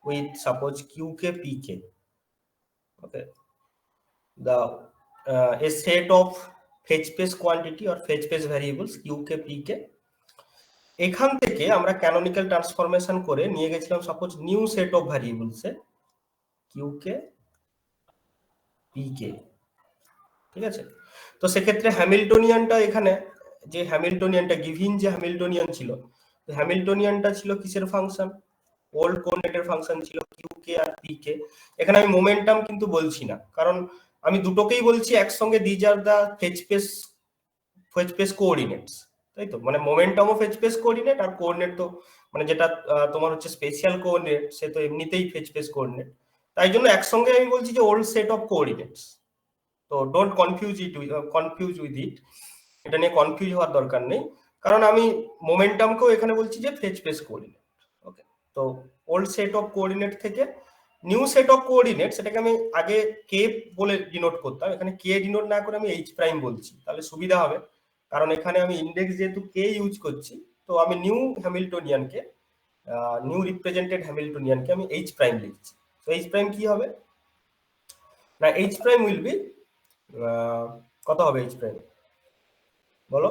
with suppose qk pk. Okay, the a set of fetch space quantity or fetch space variables qk pk. এখান থেকে আমরা canonical transformation করে নিয়ে গেছিলাম suppose new set of variables A qk pk, ঠিক আছে। তো সেক্ষেত্রে হ্যামিল্টনিয়ানটা এখানে যে হ্যামিল্টনিয়ানটা গিভিন যে হ্যামিল্টনিয়ান ছিল, হ্যামিল্টনিয়ানটা ছিল কিসের ফাংশন? ওল্ড কোঅর্ডিনেটের ফাংশন ছিল qk আর pk। এখানে আমি মোমেন্টাম কিন্তু বলছি না, কারণ আমি দুটোকেই বলছি একসঙ্গে these are the phase space coordinates, তাই তো। মানে মোমেন্টামও ফেচ স্পেস কোঅর্ডিনেট, আর কোঅর্ডিনেট তো মানে যেটা তোমার হচ্ছে স্পেশাল কোঅর্ডিনেট, সে তো এমনিতেই ফেচ স্পেস কোঅর্ডিনেট। তাই জন্য একসঙ্গে আমি বলছি যে ওল্ড সেট অফ কোঅর্ডিনেটস। তো ডোন্ট কনফিউজ উইথ ইট, এটা নিয়ে কনফিউজ হওয়ার দরকার নেই, কারণ আমি মোমেন্টামকেও এখানে বলছি যে ফেচ স্পেস কোঅর্ডিনেট। ওকে, তো ওল্ড সেট অফ কোঅর্ডিনেট থেকে নিউ সেট অফ কোঅর্ডিনেট, সেটাকে আমি আগে কে বলে ডিনোট করতাম, এখানে কে ডিনোট না করে আমি এইচ প্রাইম বলছি, তাহলে সুবিধা হবে। কারণ এখানে আমি ইন্ডেক্স যেহেতু কে ইউজ করছি, তো আমি নিউ হ্যামিল্টনিয়ানকে নিউ রিপ্রেজেন্টেড হ্যামিল্টনিয়ানকে আমি এইচ প্রাইম লিখছি। তো এইচ প্রাইম কি হবে না, এইচ প্রাইম উইল বি কত হবে এইচ প্রাইম বলো?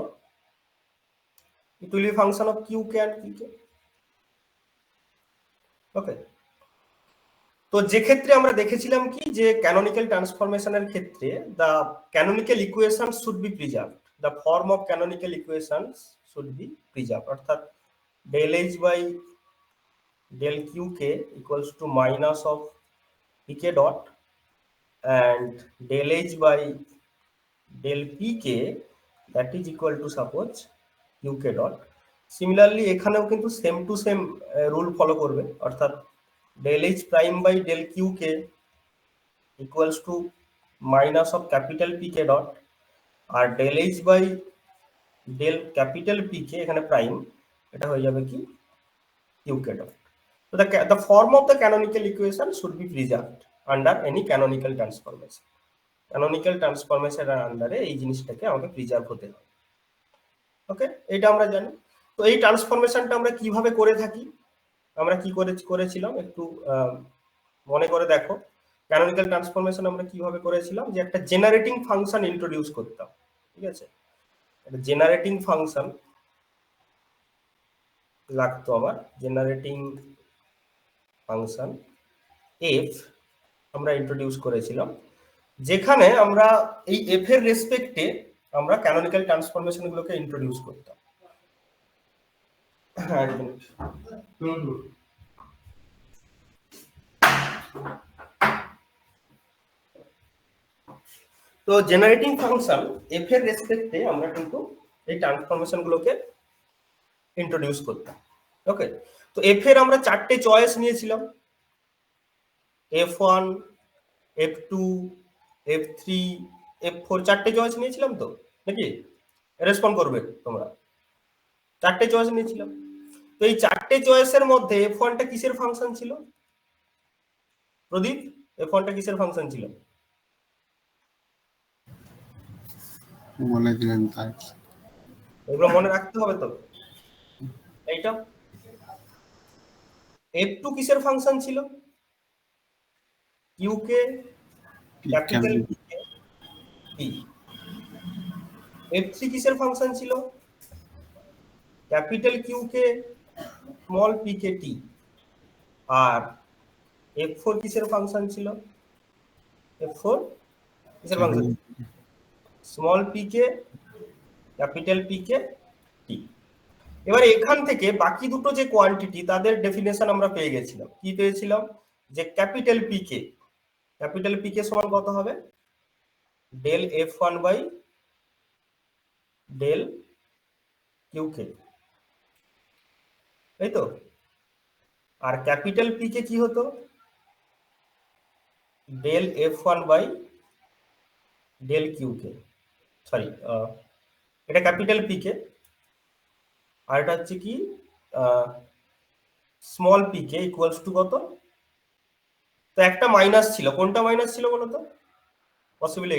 It will be function of qk and pk। ওকে, তো যে ক্ষেত্রে আমরা দেখেছিলাম কি যে ক্যানোনিক্যাল ট্রান্সফরমেশনের ক্ষেত্রে the canonical equation should be preserved, the form of canonical equations should be preserved, অর্থাৎ del h by del qk equals to minus of pk dot and del h by del pk that is equal to suppose qk dot। Similarly এখানেও কিন্তু same to same rule follow করবে, অর্থাৎ del h prime by del qk equals to minus of capital pk dot, আর del h by del capital pk এখানে prime, এটা হয়ে যাবে কি qk dot। So the form of the canonical equation should be preserved under any canonical transformation. Canonical transformation এর আন্ডারে এই জিনিসটাকে আমাকে প্রিজার্ভ হতে হবে। ওকে, এটা আমরা জানি। তো এই ট্রান্সফরমেশনটা আমরা কিভাবে করে থাকি, আমরা কি করেছিলাম একটু মনে করে দেখো। ক্যানোনিক্যাল ট্রান্সফরমেশন আমরা কিভাবে করেছিলাম, যে একটা জেনারেটিং ফাংশন ইন্ট্রোডিউস করতাম, ঠিক আছে। একটা জেনারেটিং ফাংশন লাগতো আমার, জেনারেটিং ফাংশন এফ আমরা ইন্ট্রোডিউস করেছিলাম, যেখানে আমরা এই এফ এর রেসপেক্টে আমরা ক্যানোনিক্যাল ট্রান্সফরমেশন গুলোকে ইন্ট্রোডিউস করতাম। তো জেনারেটিং ফাংশন এফ এর রেসপেক্টে আমরা কিন্তু এই ট্রান্সফরমেশন গুলোকে ইন্ট্রোডিউস করতাম। ওকে, তো এফ এর আমরা চারটে চয়েস নিয়েছিলাম, f1, f2, f3, f4, চারটে চয়েস নিয়েছিলাম তো নাকি? রেসপন্ড করবে তোমরা? চারটে চয়েস নিয়েছিলাম। তো এই চারটে চয়েসের মধ্যে f1টা কিসের ফাংশন ছিল প্রদীপ? f1টা কিসের ফাংশন ছিল? বলে দিলেন তাই, এগুলো মনে রাখতে হবে তো। এইটা f2 কিসের ফাংশন ছিল? qk capital p। f3 কিসের ফাংশন ছিল? Capital qk small pk t। আর f4 কিসের ফাংশন ছিল? f4 কিসের function? Small pk capital pk t। এবার এখান থেকে বাকি দুটো যে কোয়ান্টিটি তাদের ডেফিনেশন আমরা পেয়ে গেছিলাম। কি পেয়েছিলাম? যে ক্যাপিটাল পিকে সমান কত হবে? Del f1 by del qk, তাই তো। আর ক্যাপিটাল পিকে কি হতো? Del f1 by del qk, sorry এটা ক্যাপিটাল পিকে, আর এটা হচ্ছে কি স্মল পিকে ইকুয়ালস টু কত? তো একটা মাইনাস ছিল, কোনটা মাইনাস ছিল বলো তো? পসিবলি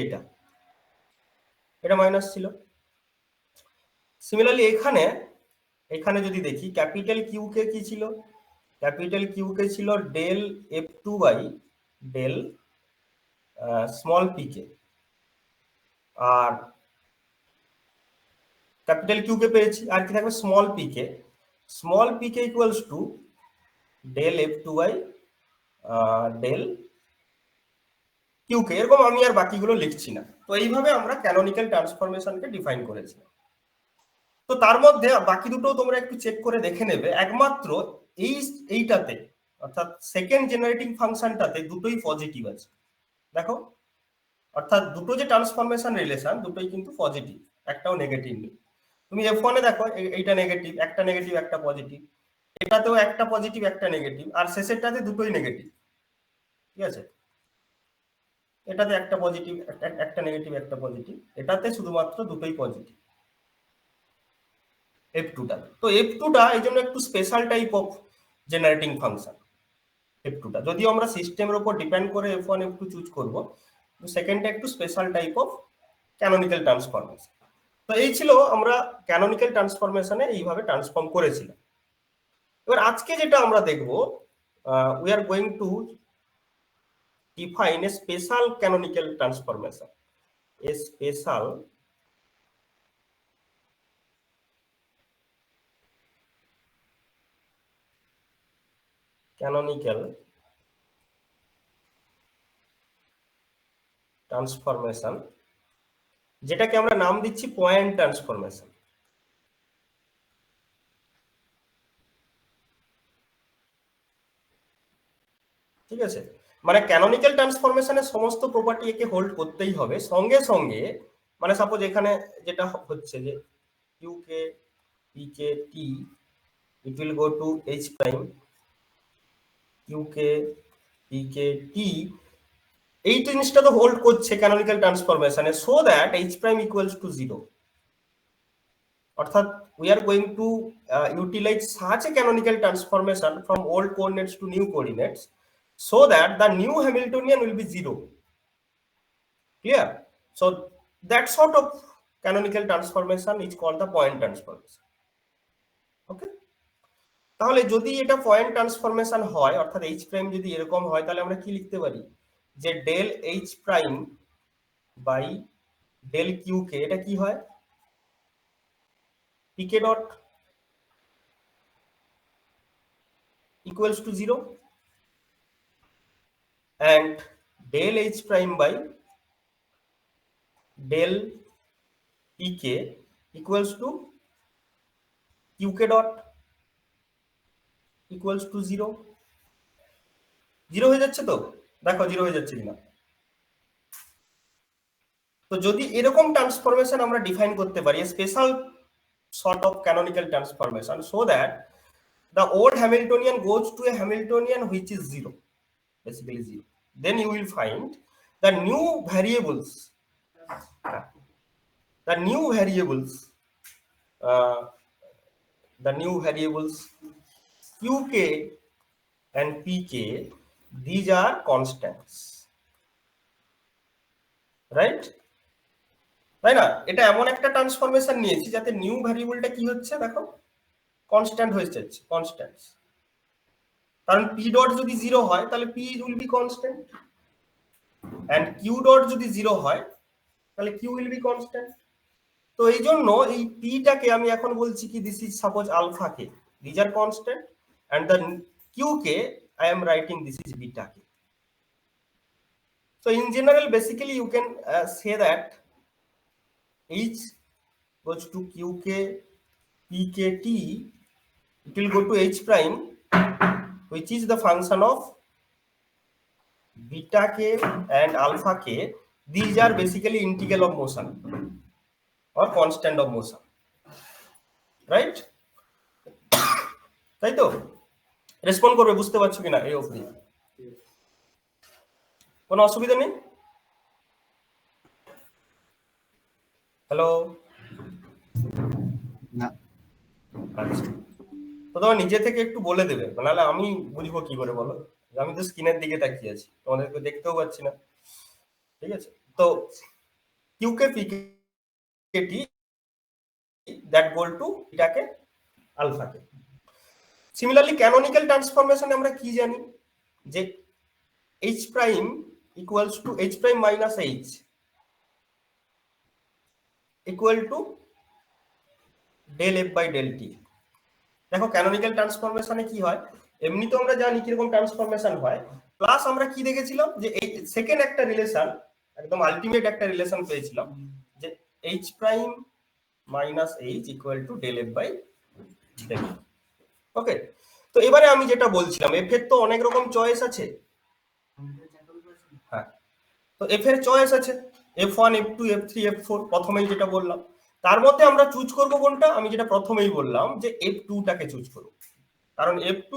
এটা মাইনাস ছিল। সিমিলারলি এখানে যদি দেখি ক্যাপিটাল কিউকে কি ছিল? ক্যাপিটাল কিউ কে ছিল del F2 by del small P K, আর ক্যাপিটাল কিউ কে পেয়েছি, আর কি থাকবে small P K equals to del F2 by del Q K. এরকম আমি আর বাকিগুলো লিখছি না। তো এইভাবে আমরা ক্যানোনিক্যাল ট্রান্সফরমেশনকে ডিফাইন করেছি। তো তার মধ্যে বাকি দুটো তোমরা একটু চেক করে দেখে নেবে, একমাত্র এইটাতে অর্থাৎ সেকেন্ড জেনারেটিং ফাংশনটাতে দুটোই পজিটিভ আছে। দেখো, অর্থাৎ দুটো যে ট্রান্সফরমেশন রিলেশন দুটোই কিন্তু পজিটিভ, একটাও নেগেটিভ নেই। তুমি F1 এ দেখো, এইটা নেগেটিভ, একটা নেগেটিভ একটা পজিটিভ, এটাতেও একটা পজিটিভ একটা নেগেটিভ, আর শেষেরটাতে দুটোই নেগেটিভ। ঠিক আছে, এটাতে একটা পজিটিভ একটা নেগেটিভ একটা পজিটিভ, এটাতে শুধুমাত্র দুটোই পজিটিভ F2টা। তো F2টা এই জন্য একটু special type of generating function F2টা। যদিও আমরা সিস্টেমের উপর ডিপেন্ড করে F1 F2 চুজ করব, তো সেকেন্ডটা একটু special type of canonical transformation. তো এই ছিল আমরা ক্যানোনিক্যাল ট্রান্সফরমেশনে এইভাবে ট্রান্সফর্ম করেছিলাম। এবার আজকে যেটা আমরা দেখব, we are going to define a special canonical transformation, a special canonical transformation, যেটাকে আমরা নাম দিচ্ছি পয়েন্ট ট্রান্সফরমেশন। ঠিক আছে, মানে ক্যানোনিক্যাল ট্রান্সফরমেশনের সমস্ত প্রপার্টি একে হোল্ড করতেই হবে, সঙ্গে সঙ্গে মানে সাপোজ এখানে যেটা হচ্ছে যে Q K P K T it will go to H prime, Q K P K T, এই জিনিসটা তো হোল্ড করছে ক্যানোনিক্যাল ট্রান্সফরমেশনে, so that H prime equals to 0। অর্থাৎ we are going to utilize such a canonical transformation from old coordinates to new coordinates so that the new Hamiltonian will be 0. Clear? So that sort of canonical transformation is called the point transformation. Okay? তাহলে যদি এটা point transformation হয়, অর্থাৎ H prime যদি এরকম হয়, তাহলে আমরা কি লিখতে পারি যে del H prime by del Q K, এটা কি হয় pk dot equals to 0 and del h prime by del pk equals to qk dot equals to 0 হয়ে যাচ্ছে। তো দেখো 0 হয়ে যাচ্ছে কিনা। তো যদি এরকম ট্রান্সফরমেশন আমরা ডিফাইন করতে পারি, special sort of canonical transformation, so that the old Hamiltonian goes to a Hamiltonian which is 0, basically 0, then you will find the new variables qk and pk, these are constants, right? তাই না? এটা এমন একটা transformation নিয়েছি যাতে new ভ্যারিয়েবলটা কি হচ্ছে দেখো কনস্ট্যান্ট হয়ে যাচ্ছে, কনস্ট্যান্টস। কারণ p ডট যদি 0 হয় তাহলে p will be constant, and q dot যদি 0 হয় তাহলে q উইল বি কনস্ট্যান্ট। তো এই জন্য এই p টাকে আমি এখন বলছি কি this is suppose alpha k, this are constant, and the q k I am writing this is beta k. So in general basically you can say that h goes to qk pkt, it will go to h prime which is the function of beta k and alpha k. These are basically integral of motion or constant of motion, right? তাই তো? Respond করবে, বুঝতে পারছো কিনা এই অবধি? কোনো অসুবিধা নেই? হ্যালো? না। আচ্ছা, তো তোমার নিজে থেকে একটু বলে দেবে, নাহলে আমি বুঝবো কি করে বলো? আমি তো স্ক্রিনের দিকে তাকিয়ে আছি, তোমাদেরকে দেখতেও পাচ্ছি না। ঠিক আছে, তো কিউকে পিকেটি দ্যাট গোল টু এটাকে আলফাকে। সিমিলারলি ক্যানোনিক্যাল ট্রান্সফরমেশনে আমরা কি জানি যে h prime equals to h prime minus h equal to del f by del t। দেখো ক্যানোনিক্যাল ট্রান্সফরমেশনে কি হয়, এমনি তো আমরা জানি কিরকম ট্রান্সফরমেশন হয়, প্লাস আমরা কি দেখেছিলাম যে এই সেকেন্ড একটা রিলেশন, একদম আলটিমেট একটা রিলেশন পেয়েছিলাম যে h prime minus h equal to del f by del. Okay, তো এবারে আমি যেটা বলছিলাম f এর তো অনেক রকম চয়েস আছে। হ্যাঁ, তো f এর চয়েস আছে f1 f2 f3 f4, প্রথমেই যেটা বললাম। তার মধ্যে আমরা চুজ করব কোনটা, আমি যেটা প্রথমেই বললাম যে f2 টাকে চুজ করব, কারণ f2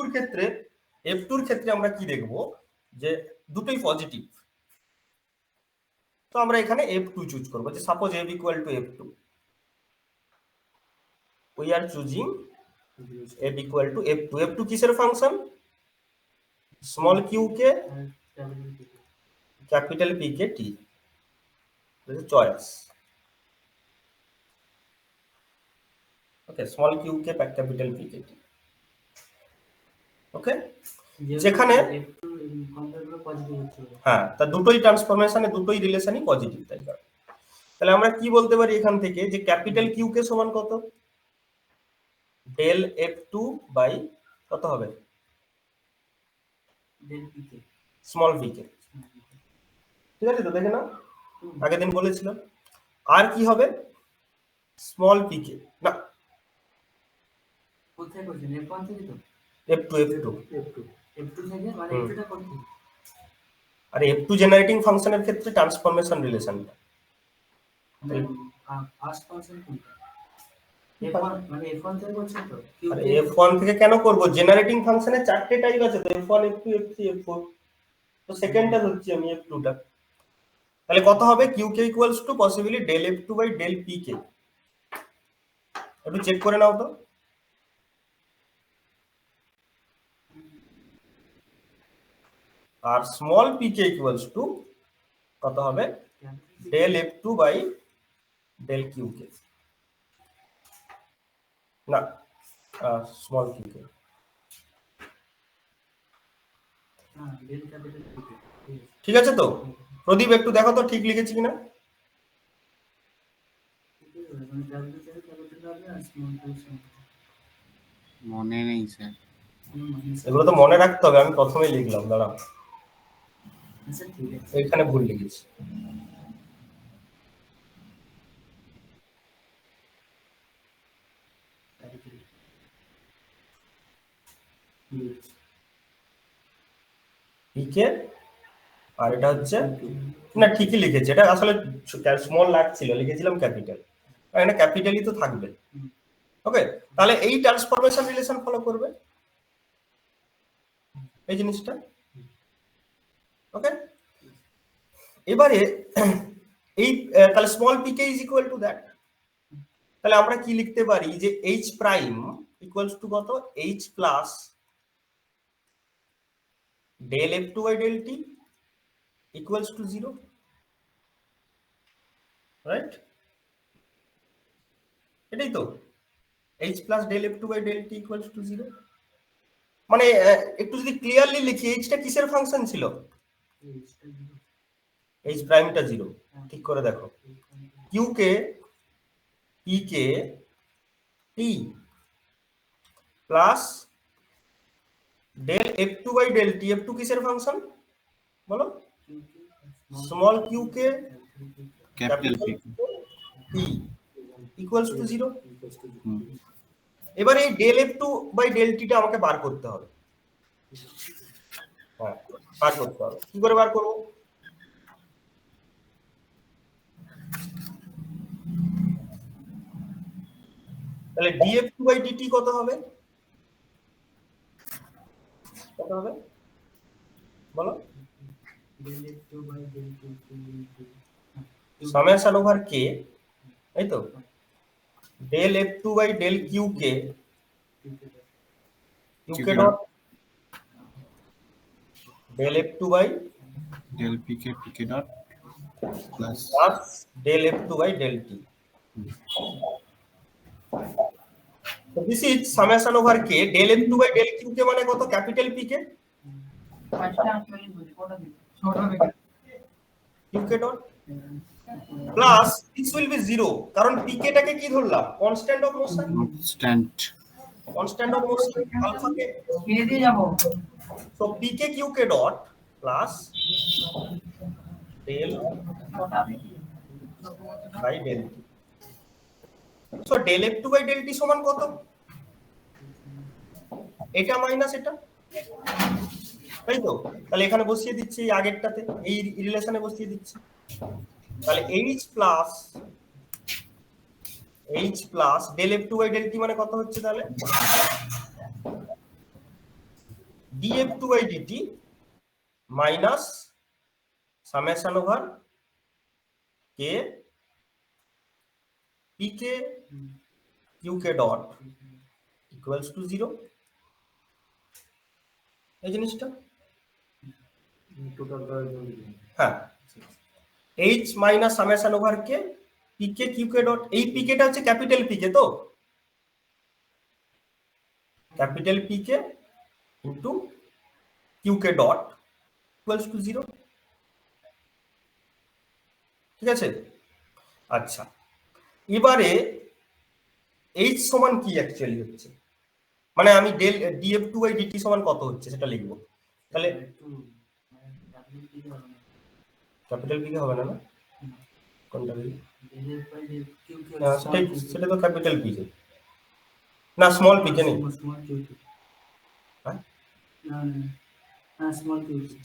এর ক্ষেত্রে আমরা কি দেখব যে দুটোই পজিটিভ। তো আমরা এখানে f2 চুজ করব, যে suppose f equal to f2, we are choosing f equal to f2। f2 কিসের function? Small q k capital p k t, choice. ওকে, small q k capital p k t। ওকে, যেখানে হ্যাঁ, তা দুটোই ট্রান্সফরমেশনে দুটোই রিলেশনই positive, তাই কারণ তাহলে আমরা কি বলতে পারি এখান থেকে যে ক্যাপিটাল কিউ কে সমান কত? ডেল f2 বাই কত হবে? স্মল p কে। ঠিক আছে তো, দেখে নাও, আগের দিন বলেছিলাম। আর কি হবে? স্মল p কে না, কোথায় করছেন? f1 থেকে তো f2 থেকে মানে f2টা করতে। আরে f2 জেনারেটিং ফাংশনের ক্ষেত্রে ট্রান্সফরমেশন রিলেশনটা ফার্স্ট ফাংশন কোনটা? f1 মানে f1 থেকে করছেন তো? আরে f1 থেকে কেন করব? জেনারেটিং ফাংশনে চারটে টাইপ আছে তো, f1 f2 f3 f4, তো সেকেন্ডটা হচ্ছে আমি f2 টা। তাহলে কত হবে? qk equals to possibly del f2 by del pk। একটু চেক করে নাও তো। আর স্মল pk ইকুয়ালস টু কত হবে? Del f2 by del qk, না স্মল qk। হ্যাঁ, ডেল ক্যাপিটাল p। ঠিক আছে তো প্রদীপ, একটু দেখো তো ঠিক লিখেছি কিনা। মানে ক্যাপিটাল থেকে ক্যাপিটাল হবে আর স্মল টু স্মল। মনে নেই স্যার। এগুলো তো মনে রাখতে হবে, আমি প্রথমেই লিখলাম, দাঁড়াও আচ্ছা ঠিক আছে। এখানে ভুল লিখেছি। pk আর এটা হচ্ছে, না ঠিকই লিখেছি, এটা আসলে স্মল লাগছিল, লিখেছিলাম ক্যাপিটাল, এখানে ক্যাপিটালই তো থাকবে। ওকে, তাহলে এই ট্রান্সফরমেশন রিলেশন ফলো করবে এই জিনিসটা। ওকে, এবারে এই তাহলে small pk is equal to that. তাহলে আমরা কি লিখতে পারি যে h প্রাইম ইকুয়ালস টু কত? h plus del f2 by del t equals to 0, right? এটাই তো, h plus del f2 by del t equals to 0। মানে একটু যদি ক্লিয়ারলি লিখি, h টা কিসের ফাংশন ছিল? h প্রাইমটা 0, ঠিক করে দেখো। q k p k t plus del f2 by del t, f2 কিসের ফাংশন বলো? Small q k capital P. p equals to 0। এবার এই del f2 by del t টা আমাকে বার করতে হবে। হ্যাঁ, বার করতে হবে। কি করে বার করব? তাহলে df2 বাই dt কত হবে? কত হবে বলো? সামেশন ওভার k, তাই তো? Del f2 by del q k dot del f2 by del PK PK dot plus plus del f2 by del t। So this is summation over k del f2 by del q কে মানে কত capital p K q k dot plus this will be 0 কারণ p কে টাকে কি ধরলাম constant of motion alpha কে কে দিয়ে যাব so p K q k dot plus del by del t so del f2 by del t সমান কত এটা minus এটা তাই তো তাহলে এখানে বসিয়ে দিচ্ছি এই আগেরটাতে এই রিলেশনে বসিয়ে দিচ্ছি তাহলে h plus del f2 by del t মানে কত হচ্ছে তাহলে df2 by dt minus summation over k pk qk dot equals to 0 এই জিনিসটা টোটাল হ্যাঁ h minus summation over k pk qk dot এই pk টা হচ্ছে ক্যাপিটাল pk তো capital pk into qk dot equals to 0 ঠিক আছে আচ্ছা এবারে h সমান কি অ্যাকচুয়ালি হচ্ছে মানে আমি ডেল df2 বাই dt সমান কত হচ্ছে সেটা লিখব তাহলে ক্যাপিটাল p কে হবে না না কোনটা সেটা তো ক্যাপিটাল p কে না স্মল p কে নেই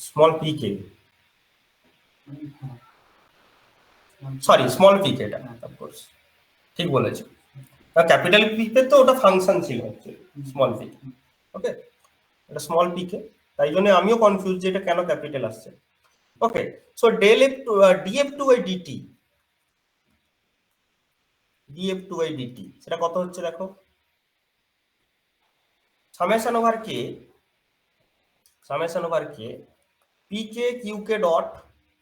স্মল p কে সরি স্মল p কে এটা অফ কোর্স ঠিক বলেছো ক্যাপিটাল p তে তো ওটা ফাংশন ছিল অ্যাকচুয়ালি স্মল p ওকে এটা স্মল p কে তাই জন্য আমিও কনফিউজ যে এটা কেন ক্যাপিটাল আসছে okay so del f2 df2 by dt df2 by dt সেটা কত হচ্ছে দেখো summation over k pk qk dot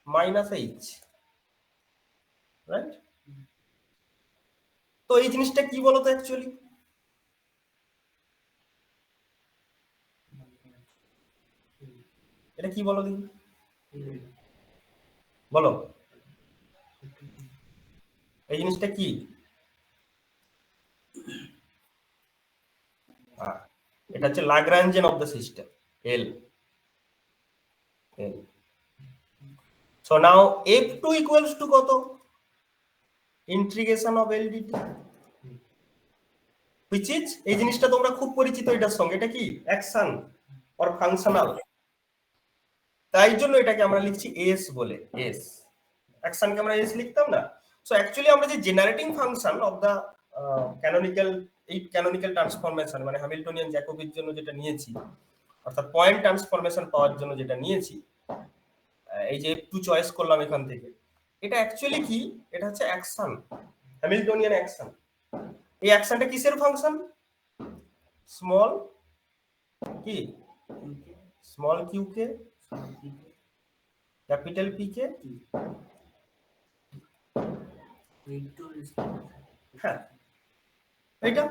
minus h right তো এই জিনিসটা কি বলতো অ্যাকচুয়ালি এটা কি বলো দেখি বলো এই জিনিসটা কি এটা হচ্ছে Lagrangian of the system L so now f2 equals to কত integration of L dt which is এই জিনিসটা তোমরা খুব পরিচিত এটার সঙ্গে এটা কি অ্যাকশন অর ফাংশনাল তাই জন্য এটাকে আমরা লিখছি s বলে s অ্যাকশনকে আমরা s লিখতাম না সো অ্যাকচুয়ালি আমরা যে generating function of the canonical transformation মানে হ্যামিল্টনিয়ান জ্যাকোবির জন্য যেটা নিয়েছি অর্থাৎ পয়েন্ট ট্রান্সফরমেশন পাওয়ার জন্য যেটা নিয়েছি এই যে একটু চয়েস করলাম এখান থেকে এটা অ্যাকচুয়ালি কি এটা হচ্ছে অ্যাকশন হ্যামিল্টনিয়ান অ্যাকশন এই অ্যাকশনটা কিসের ফাংশন স্মল কি স্মল কিউ কে ক্যাপিটাল পি কে হ্যাঁ এটা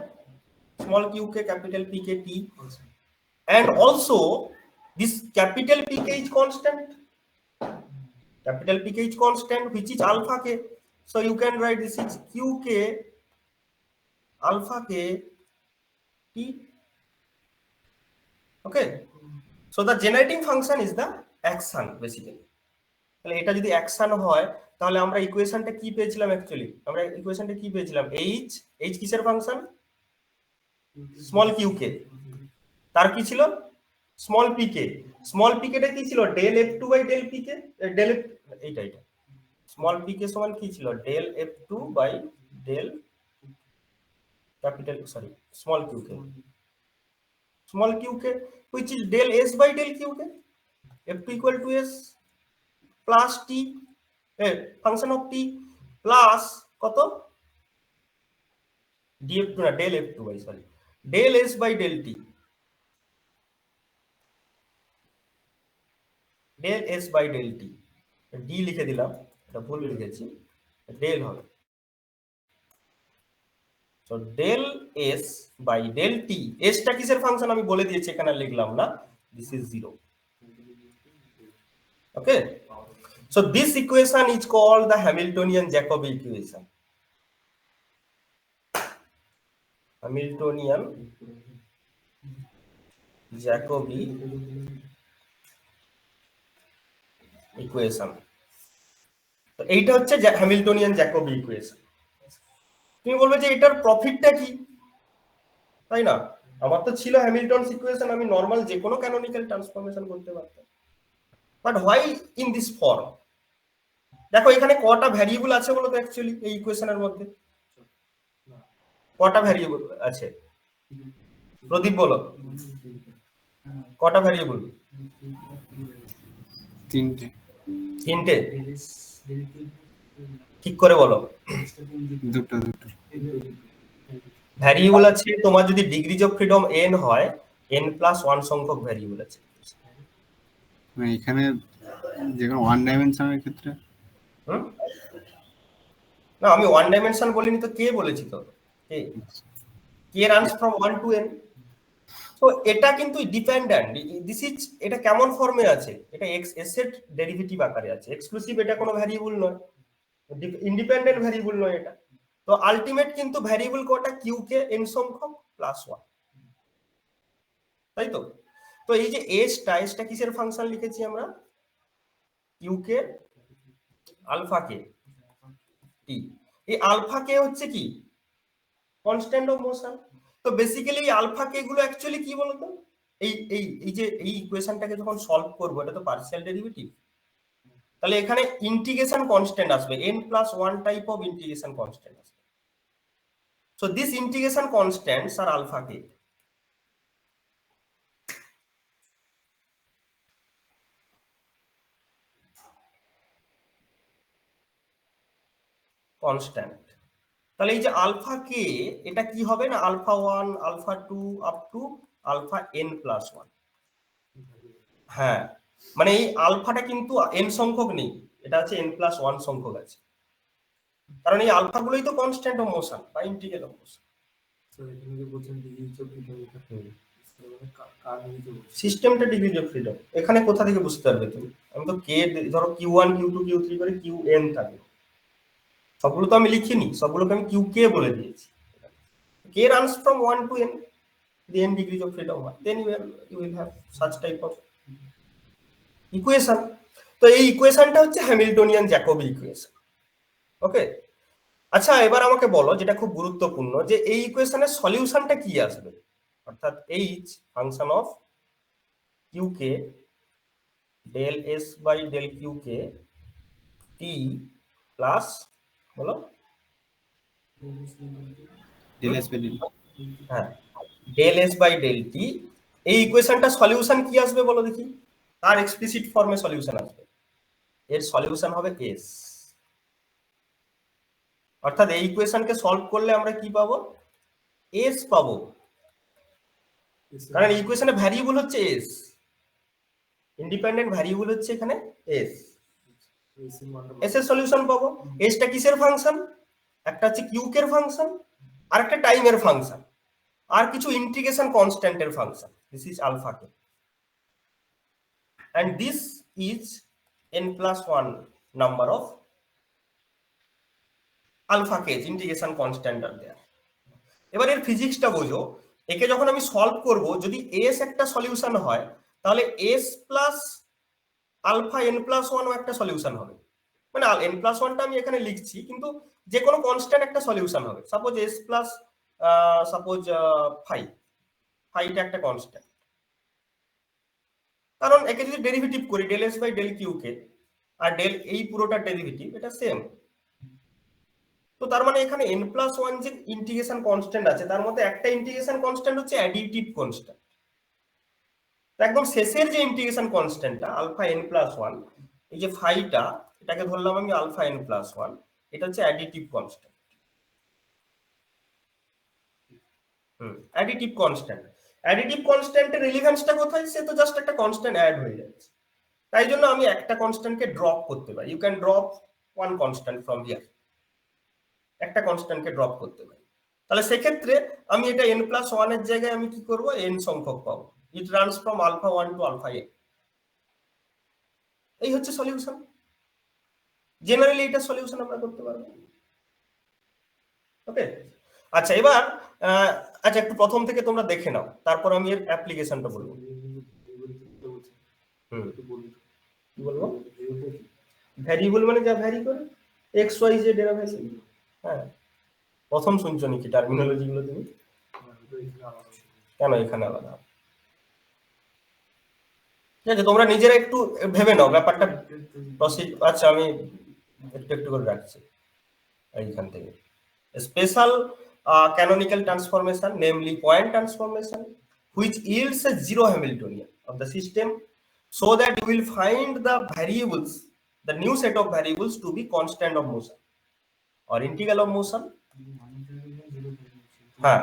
small q k capital p k t and also this capital p k is constant which is alpha k so you can write this is q k alpha k t okay so the generating function is the action basically তাহলে এটা যদি action হয় তাহলে আমরা ইকুয়েশনটা কি পেয়েছিলাম actually আমরা ইকুয়েশনটা কি পেয়েছিলাম h কিসের ফাংশন স্মল কিউ কে তার কি ছিল স্মল পি কে টা কি ছিল del f2 by del P k del এইটা স্মল পি কে সমান কি ছিল del f2 by del capital sorry small Q k which is del s by del q কে f2 equal to s plus t function of t plus কত df2 না del f2 by sorry del s by del t del s by del t d লিখে দিলাম এটা ভুল লিখেছি del হবে তো del S by del T, এসটা কিসের ফাংশন আমি বলে দিয়েছি, এখানে লিখলাম না, this is 0। Okay, so this equation is called the Hamiltonian Jacobi equation. Hamiltonian Jacobi equation. তো এইটা হচ্ছে হ্যামিল্টনিয়ান জ্যাকোবি ইকুয়েশন। তুমি বলবে যে এটার প্রফিটটা কি, তাই না? আমার তো ছিল হ্যামিল্টনস ইকুয়েশন, আমি নরমাল যে কোনো ক্যানোনিক্যাল ট্রান্সফরমেশন করতে পারতাম, but why in this form? দেখো এখানে কটা ভ্যারিয়েবল আছে বলো তো অ্যাকচুয়ালি এই ইকুয়েশনের মধ্যে কটা ভ্যারিয়েবল আছে? প্রদীপ বলো, কটা ভ্যারিয়েবল? তিনটে। ঠিক করে বলো। দুটো। ভ্যারিয়েবল আছে তোমার যদি ডিগ্রিজ অফ ফ্রিডম n হয়, n+1 সংখ্যক ভ্যারিয়েবল আছে। এখানে যেখানে ওয়ান ডাইমেনশনের ক্ষেত্রে না, আমি ওয়ান ডাইমেনশন বলিনি তো, কে বলেছি তো? কে রানস ফ্রম 1 to n। তো এটা কিন্তু ডিপেন্ডেন্ট, দিস ইজ, এটা কেমন ফর্মে আছে? এটা এক্স এস এর ডেরিভেটিভ আকারে আছে, এক্সক্লুসিভ, এটা কোনো ভ্যারিয়েবল নয়, ইন্ডিপেন্ডেন্ট ভ্যারিয়েবল নয় এটা। তো আলটিমেট কিন্তু ভ্যারিয়েবল কটা? কিউ কে n সংখ্যক +1, তাই তো? তো এই যে এসটা কিসের ফাংশন লিখেছি আমরা? কিউ কে আলফা কে টি। এই আলফা কে হচ্ছে কি? Constant of motion. তো বেসিক্যালি এই আলফা কে গুলো অ্যাকচুয়ালি কি বলতো? এই যে এই ইকুয়েশনটাকে যখন সলভ করব, এটা তো পার্শিয়াল ডেরিভেটিভ, তাহলে এখানে ইন্টিগ্রেশন কনস্ট্যান্ট আসবে, n+1 type of integration constant আসবে। সো দিস ইন্টিগ্রেশন কনস্ট্যান্টস আর আলফা কে। কনস্ট্যান্ট, তাহলে এই যে আলফা কে, এটা কি হবে না, α1 α2 আপ টু αn+1। হ্যাঁ, মানে এই আলফাটা কিন্তু n সংখ্যক নেই, এটা আছে n+1 সংখ্যক আছে, কারণ এই আলফা গুলোই তো কনস্ট্যান্ট অফ মোশন বা ইন্টিগ্রাল অফ মোশন। সিস্টেমটা ডিগ্রি অফ ফ্রিডম এখানে কোথা থেকে বুঝতে পারবে তুমি? আমি তো কে, ধরো Q1 Q2 Q3 করে Qn থাকে, সবগুলো তো আমি লিখিনি, সবগুলোকে আমি কিউ কে বলে দিয়েছি। কে runs from 1 to n, the n degrees of freedom, then you will have such type of equation. তো এই ইকুয়েশনটা হচ্ছে হ্যামিল্টনিয়ান জ্যাকোবি ইকুয়েশন। ওকে, আচ্ছা এবার আমাকে বলো, যেটা খুব গুরুত্বপূর্ণ, যে এই ইকুয়েশনের সলিউশনটা কি আসবে? অর্থাৎ h function of Q k del S by del Q k T plus, বলো, ডেল এস বাই ডেল, হ্যাঁ, del S by del T. এই ইকুয়েশনটা সলিউশন কি আসবে বলো দেখি? তার এক্সপ্লিসিট ফর্মে সলিউশন আসবে, এর সলিউশন হবে এস। অর্থাৎ এই ইকুয়েশনকে সলভ করলে আমরা কি পাবো? এস পাবো, কারণ এই ইকুয়েশনে ভ্যারিয়েবল হচ্ছে এস, ইন্ডিপেন্ডেন্ট ভ্যারিয়েবল হচ্ছে এখানে এস। এস এর সলিউশন পাবো। এসটা কিসের ফাংশন? একটা হচ্ছে কিউ কে এর ফাংশন, আর একটা টাইমের ফাংশন, আর কিছু ইন্টিগ্রেশন কনস্ট্যান্টের function. This is alpha K, and this is n+1 number of alpha k's integration constant are there. এবার এর ফিজিক্সটা বোঝো, একে যখন আমি সলভ করব, যদি s একটা সলিউশন হয়, তাহলে s প্লাস আলফা n+1 ও একটা সলিউশন হবে। মানে n+1 টা আমি এখানে লিখছি, কিন্তু যে কোনো কনস্ট্যান্ট একটা সলিউশন হবে। সাপোজ s প্লাস সাপোজ 5, 5টা একটা কনস্ট্যান্ট, কারণ একে যদি ডেরিভেটিভ করি del S by del Q k, আর ডেল এই পুরোটা ডেরিভেটিভ এটা সেম। তো তার মানে এখানে n+1 যে ইন্টিগ্রেশন কনস্ট্যান্ট আছে, তার মধ্যে একটা ইন্টিগ্রেশন কনস্ট্যান্ট হচ্ছে অ্যাডিটিভ কনস্ট্যান্ট। একদম শেষের যে ইন্টিগ্রেশন কনস্ট্যান্টটা আলফা n+1, এই যে 5টা, এটাকে ধরলাম আমি আলফা n+1, এটা হচ্ছে additive constant. Additive constant, additive কনস্ট্যান্টের রিলেভেন্সটা কোথায়? সে তো জাস্ট একটা কনস্ট্যান্ট অ্যাড হয়ে যাচ্ছে, তাই জন্য আমি একটা কনস্ট্যান্টকে ড্রপ করতে পারি। You can drop one constant from here, একটা কনস্ট্যান্টকে ড্রপ করতে পারি। তাহলে সেক্ষেত্রে আমি এটা n+1 এর জায়গায় আমি কি করব, n সংখ্যক পাবো। It runs from alpha 1 to alpha n। এই হচ্ছে সলিউশন। জেনারেলি এটা সলিউশন আমরা করতে পারবো। ওকে, আচ্ছা এবার আচ্ছা একটু প্রথম থেকে তোমরা দেখে নাও, তারপর আমি এর অ্যাপ্লিকেশনটা বলবো। কি বলবো? ভ্যারিয়েবল মানে যা ভ্যারি করে, এক্স ওয়াই জেড এরা ভ্যারি। হ্যাঁ, প্রথম শুনছো নাকি টার্মিনোলজি গুলো তুমি? কেন এখানে আলাদা? ঠিক আছে, তোমরা নিজেরা একটু ভেবে নাও ব্যাপারটা। আচ্ছা আমি একটু একটু করে রাখছি এইখান থেকে। Special canonical transformation, namely point transformation, which yields a zero Hamiltonian of the system, so that you will find the variables, the new set of variables to be constant of motion or integral of motion. হ্যাঁ,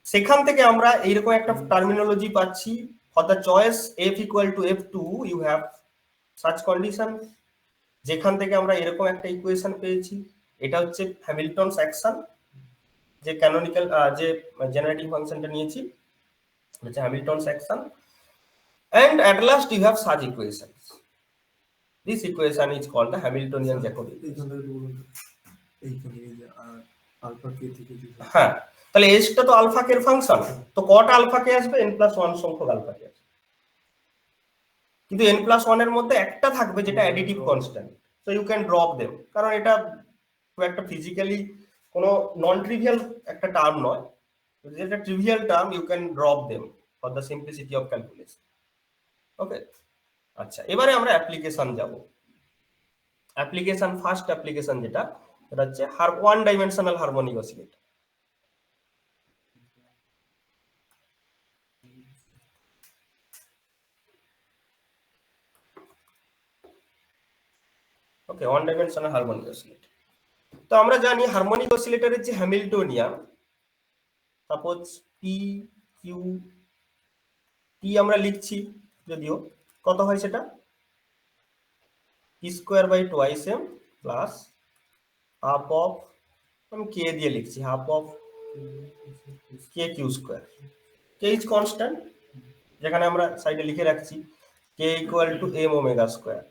সেখান থেকে আমরা এইরকম একটা terminology পাচ্ছি। for the choice f equal to f2 you have such condition, যেখান থেকে আমরা এরকম একটা ইকুয়েশন পেয়েছি। এটা হচ্ছে হ্যামিল্টনস অ্যাকশন, যে ক্যানোনিক্যাল যে জেনারেটিং ফাংশনটা নিয়েছি হচ্ছে হ্যামিল্টনস action. and at last you have such equations. This equation is called the Hamiltonian Jacobi. হ্যাঁ, তাহলে এসটা তো আলফা কে এর ফাংশন, তো কটা আলফা কে আসবে? n+1 সংখ্যক আলফা কে আসবে। কিন্তু n+1 এর মধ্যে একটা থাকবে যেটা additive constant, so you can drop them, কারণ এটা খুব একটা ফিজিক্যালি কোনো নন ট্রিভিয়াল একটা টার্ম নয়, যেটা trivial term you can drop them for the simplicity of calculation. Okay, আচ্ছা এবারে আমরা অ্যাপ্লিকেশন যাব। অ্যাপ্লিকেশন, ফার্স্ট অ্যাপ্লিকেশন যেটা সেটা হচ্ছে one dimensional harmonic oscillator. Okay, one dimensional harmonic oscillator. তো আমরা জানি হারমোনিক অসিলেটরের যে Hamiltonian, suppose P Q T আমরা লিখছি, যদিও কত হয় সেটা p square by twice m plus half of, আমি কে দিয়ে লিখছি, half of K Q square. K is constant, যেখানে আমরা সাইডে লিখে রাখছি K equal to m omega square.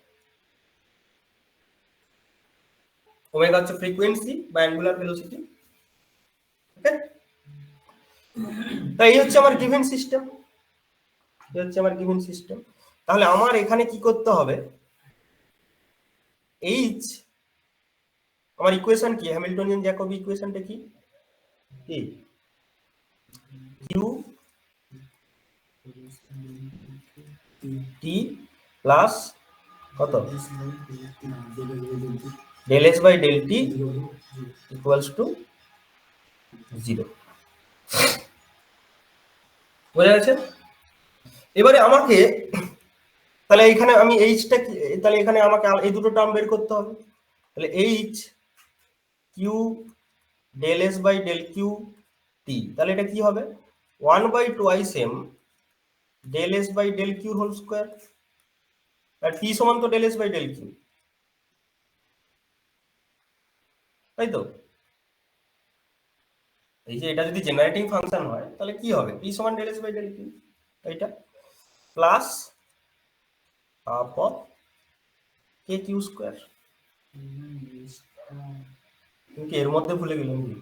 Omega হচ্ছে ফ্রিকোয়েন্সি বা অ্যাঙ্গুলার ভেলোসিটি। ওকে, তাই এই হচ্ছে আমার গিভেন সিস্টেম, এই হচ্ছে আমার গিভেন সিস্টেম। তাহলে আমার এখানে কি করতে হবে, এইচ আমার ইকুয়েশন কি, হ্যামিল্টনিয়ান জ্যাকোবি ইকুয়েশনটা কি, কিউ টি প্লাস কত del S by del T equals to 0। বোঝা গেছে? এবারে আমাকে তাহলে এখানে আমি এইচটা, তাহলে এখানে আমাকে এই দুটো টার্ম বের করতে হবে। তাহলে H Q del S by del Q T, তাহলে এটা কি হবে 1/2m del S by del Q whole square, আর টি সমান তো del S by del Q, তাই তো? এই যে এটা যদি জেনারেটিং ফাংশন হয় তাহলে কি হবে, p সমান del S by del Q, এইটা plus half of K Q square. তুমি কি এর মধ্যে ভুলে গেলে নাকি?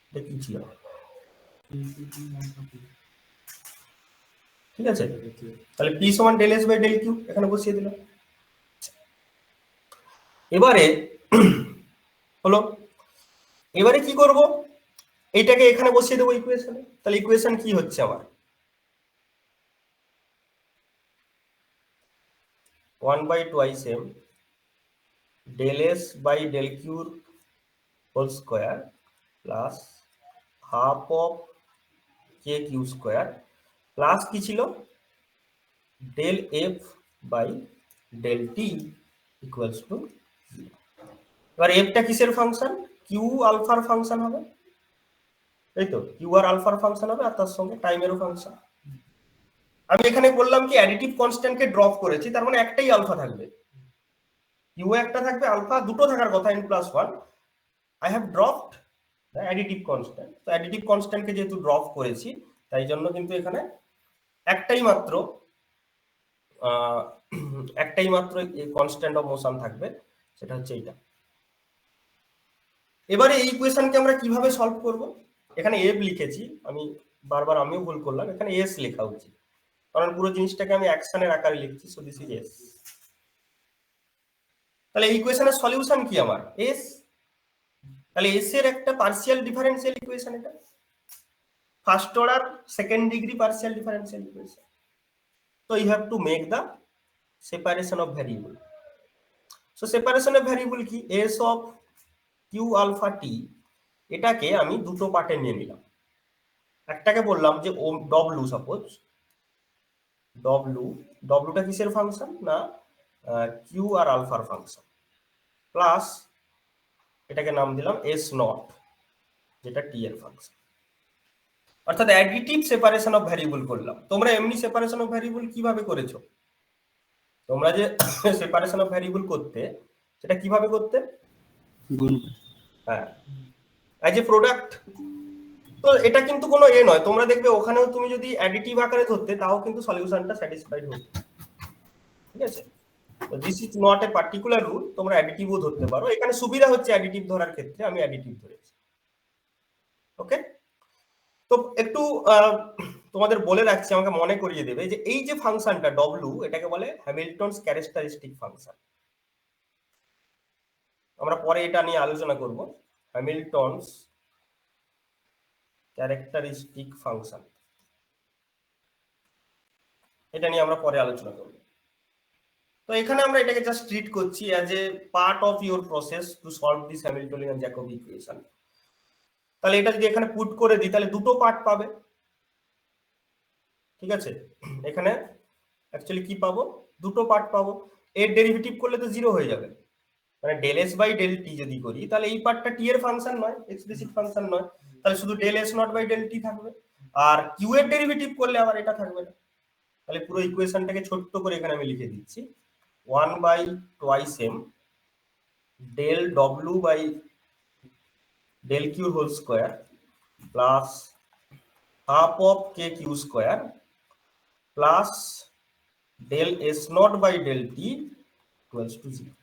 এটা কি ছিল? ঠিক আছে, তাহলে p সমান del S by del Q এখানে বসিয়ে দিলাম। এবারে হলো, এবারে কি করব, এইটাকে এখানে বসিয়ে দেবো ইকুয়েশনে। তাহলে ইকুয়েশন কি হচ্ছে আমার, 1/2m del S by del কিউর whole square plus half of K Q square plus কি ছিল del F by del T equals to 0। এবার এফটা কিসের ফাংশন, কিউ আলফার ফাংশন হবে, তাই তো? কিউ আর আলফার ফাংশন হবে, আর তার সঙ্গে টাইমেরও ফাংশন। আমি এখানে বললাম কি অ্যাডিটিভ কনস্ট্যান্টকে ড্রপ করেছি, তার মানে একটাই আলফা থাকবে, কিউ একটা থাকবে, আলফা দুটো থাকার কথা n+1, I have dropped additive constant. তো অ্যাডিটিভ কনস্ট্যান্টকে যেহেতু ড্রপ করেছি তাই জন্য কিন্তু এখানে একটাই মাত্র কনস্ট্যান্ট অফ মোশন থাকবে, সেটা হচ্ছে এইটা। এবারে এই ইকুয়েশনকে আমরা কিভাবে সলভ করব? এখানে এফ লিখেছি আমি, বারবার আমিও ভুল করলাম, এখানে এস লেখা উচিত, কারণ পুরো জিনিসটাকে আমি অ্যাকশনের আকারে লিখছি। So this is S. তাহলে এই ইকুয়েশনের সলিউশন কি আমার? এস। তাহলে এস এর একটা পার্শিয়াল ডিফারেন্সিয়াল ইকুয়েশন এটা, first order second degree partial differential equation. তো you have to make the separation of variable. So separation of variable কি? S of Q alpha T, এটাকে আমি দুটো পার্টে নিয়ে নিলাম। একটাকে বললাম যে ও ডব্লু, সাপোজ ডব্লুটা কিসের ফাংশন? না কিউ আর আলফার ফাংশন, প্লাস এটাকে নাম দিলাম এস নট, যেটা টি এর ফাংশন। অর্থাৎ অ্যাডিটিভ সেপারেশন অফ ভ্যারিয়েবল করলাম। তোমরা এমনি সেপারেশন অফ ভ্যারিয়েবল কিভাবে করেছো? তোমরা যে সেপারেশন অফ ভ্যারিয়েবল করতে, সেটা কিভাবে করতে? গুণ। হ্যাঁ, অ্যাজ এ প্রোডাক্ট। তো এটা কিন্তু কোনো এ নয়, তোমরা দেখবে ওখানেও তুমি যদি অ্যাডিটিভ আকারে ধরতে তাও কিন্তু সলিউশনটা স্যাটিসফাইড হতো, ঠিক আছে? তো this is not a particular rule, তোমরা অ্যাডিটিভও ধরতে পারো। এখানে সুবিধা হচ্ছে অ্যাডিটিভ ধরার ক্ষেত্রে আমি অ্যাডিটিভ ধরেছি। ওকে, তো একটু তোমাদের বলে রাখছি, আমাকে মনে করিয়ে দেবে যে এই যে ফাংশনটা ডব্লু, এটাকে বলে হ্যামিল্টনস ক্যারেক্টারিস্টিক ফাংশন। আমরা পরে এটা নিয়ে আলোচনা করব, হ্যামিল্টনস ক্যারেক্টারিস্টিক ফাংশন, এটা নিয়ে আমরা পরে আলোচনা করব। তো এখানে আমরা এটাকে জাস্ট ট্রিট করছি as a part of your process to solve this Hamiltonian Jacobi equation. তাহলে এটা যদি এখানে পুট করে দিই তাহলে দুটো পার্ট পাবে, ঠিক আছে? এখানে অ্যাকচুয়ালি কি পাবো? দুটো পার্ট পাবো। এর ডেরিভেটিভ করলে তো জিরো হয়ে যাবে, মানে del S by del T যদি করি তাহলে এই পার্টটা টি এর ফাংশন নয়, এক্সপ্লিসিট ফাংশন নয়, তাহলে শুধু del S not by del T থাকবে। আর কিউ এর ডেরিভেটিভ করলে আবার এটা থাকবে না। তাহলে পুরো ইকুয়েশনটাকে ছোট্ট করে এখানে আমি লিখে দিচ্ছি, 1 by twice M del W by del Q whole square plus half of K Q square plus del S not by del T equals to 0।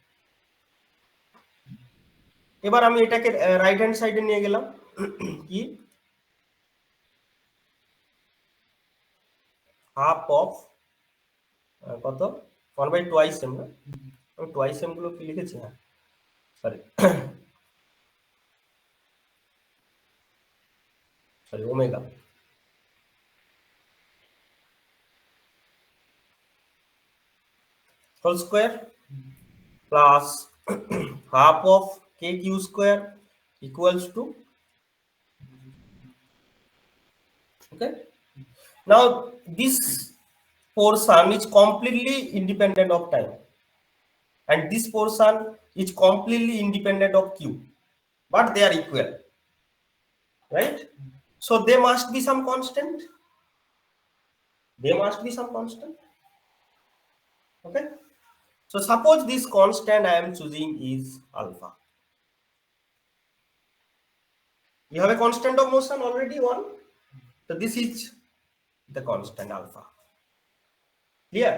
এবার আমি এটাকে রাইট হ্যান্ড সাইডে নিয়ে গেলাম, কি হাফ অফ কত 1 বাই টুয়াইস এম, না আমি টুয়াইস এম গুলো কি লিখেছি? হ্যাঁ sorry omega whole square plus half of K Q square equals to, okay, now this portion is completely independent of time and this portion is completely independent of q, but they are equal, right? So there must be some constant, okay? So suppose this constant I am choosing is alpha. You have a constant of motion already, one. So this is the constant alpha. Clear?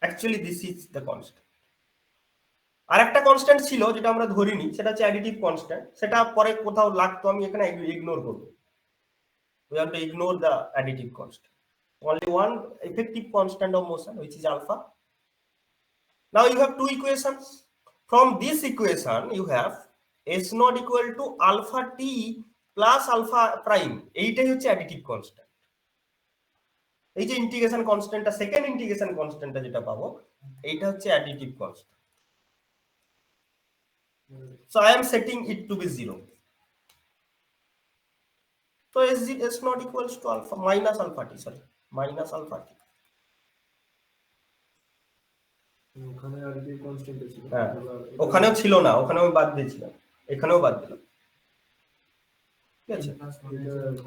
Actually this is the constant. আর একটা constant ছিল যেটা আমরা ধরিনি, সেটা হচ্ছে additive constant. সেটা পরে কোথাও লাগতো, আমি এখানে ইগনোর করব। We have to ignore the additive constant. Only one effective constant of motion, which is alpha. Now you have two equations. From this equation you have s not equal to alpha t plus alpha prime. এইটাই হচ্ছে additive constant. এই যে integration কনস্ট্যান্টটা, second integration কনস্ট্যান্টটা যেটা পাবো, এইটা হচ্ছে additive constant. So I am setting it to be 0. So s not equals to alpha minus alpha t, sorry, minus alpha t. ওখানে additive constant ছিল, হ্যাঁ ওখানেও ছিল না, ওখানেও আমি বাদ দিয়েছিলাম, এখানেও বাদ দিলাম, ঠিক আছে?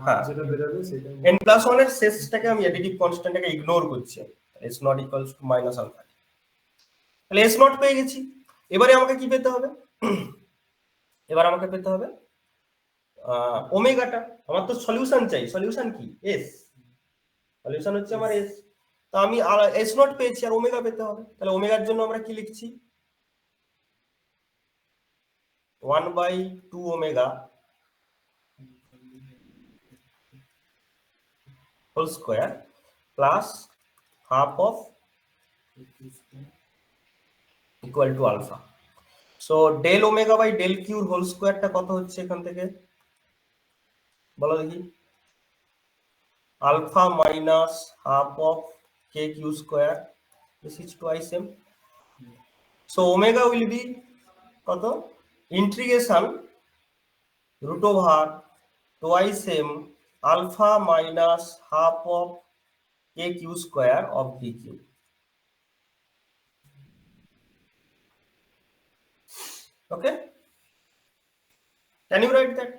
হ্যাঁ, যেটা বেরোবে সেটা n plus 1 এর শেষটাকে আমি অ্যাডিটিভ কনস্ট্যান্টটাকে ইগনোর করছি, s not equals to minus alpha t। তাহলে s not পেয়ে গেছি। এবারে আমাকে কি পেতে হবে? এবার আমাকে পেতে হবে ওমেগাটা, আমার তো সলিউশন চাই, সলিউশন কি এস, সলিউশন হচ্ছে আমার এস, তো আমি এস নট পেয়েছি আর ওমেগা পেতে হবে, তাহলে ওমেগার জন্য আমরা কি লিখছি 1/2 omega whole square plus half of equal to alpha. So del omega by del কিউর হোল স্কোয়ারটা কত হচ্ছে এখান থেকে বলো দেখি, alpha minus half of K Q square, this is twice M. So omega will be কত, integration root over twice M alpha minus half of K Q square of D Q. Okay, can you write that?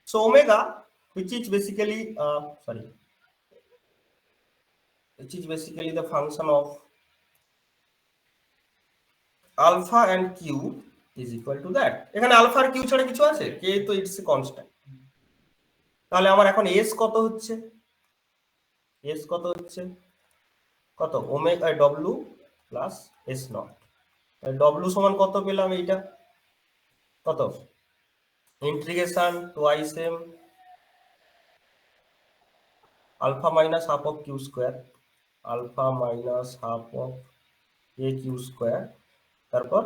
So omega, which is basically which is basically the function of alpha and q is equal to that. এখানে alpha আর Q ছাড়া কিছু আছে, কে তো it's a constant, তাহলে আমার এখন S কত হচ্ছে, এস কত হচ্ছে কত omega W plus S nought, W সমান কত পেলাম এইটা কত, integration twice M alpha minus half of Q square, alpha minus half of a Q square, তারপর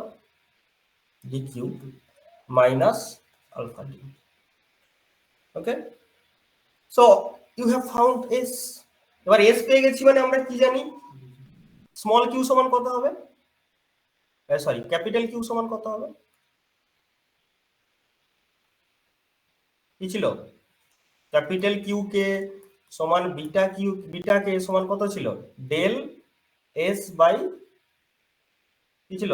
D Q minus alpha D. Okay, so you have found S. এবার S পেয়ে গেছি মানে আমরা কি জানি, স্মল কিউ সমান কত হবে, সরি ক্যাপিটাল কিউ সমান কত হবে, কি ছিল ক্যাপিটাল কিউ কে সমান বিটা কিউ, বিটা কে সমান কত ছিল ডেল এস বাই কি ছিল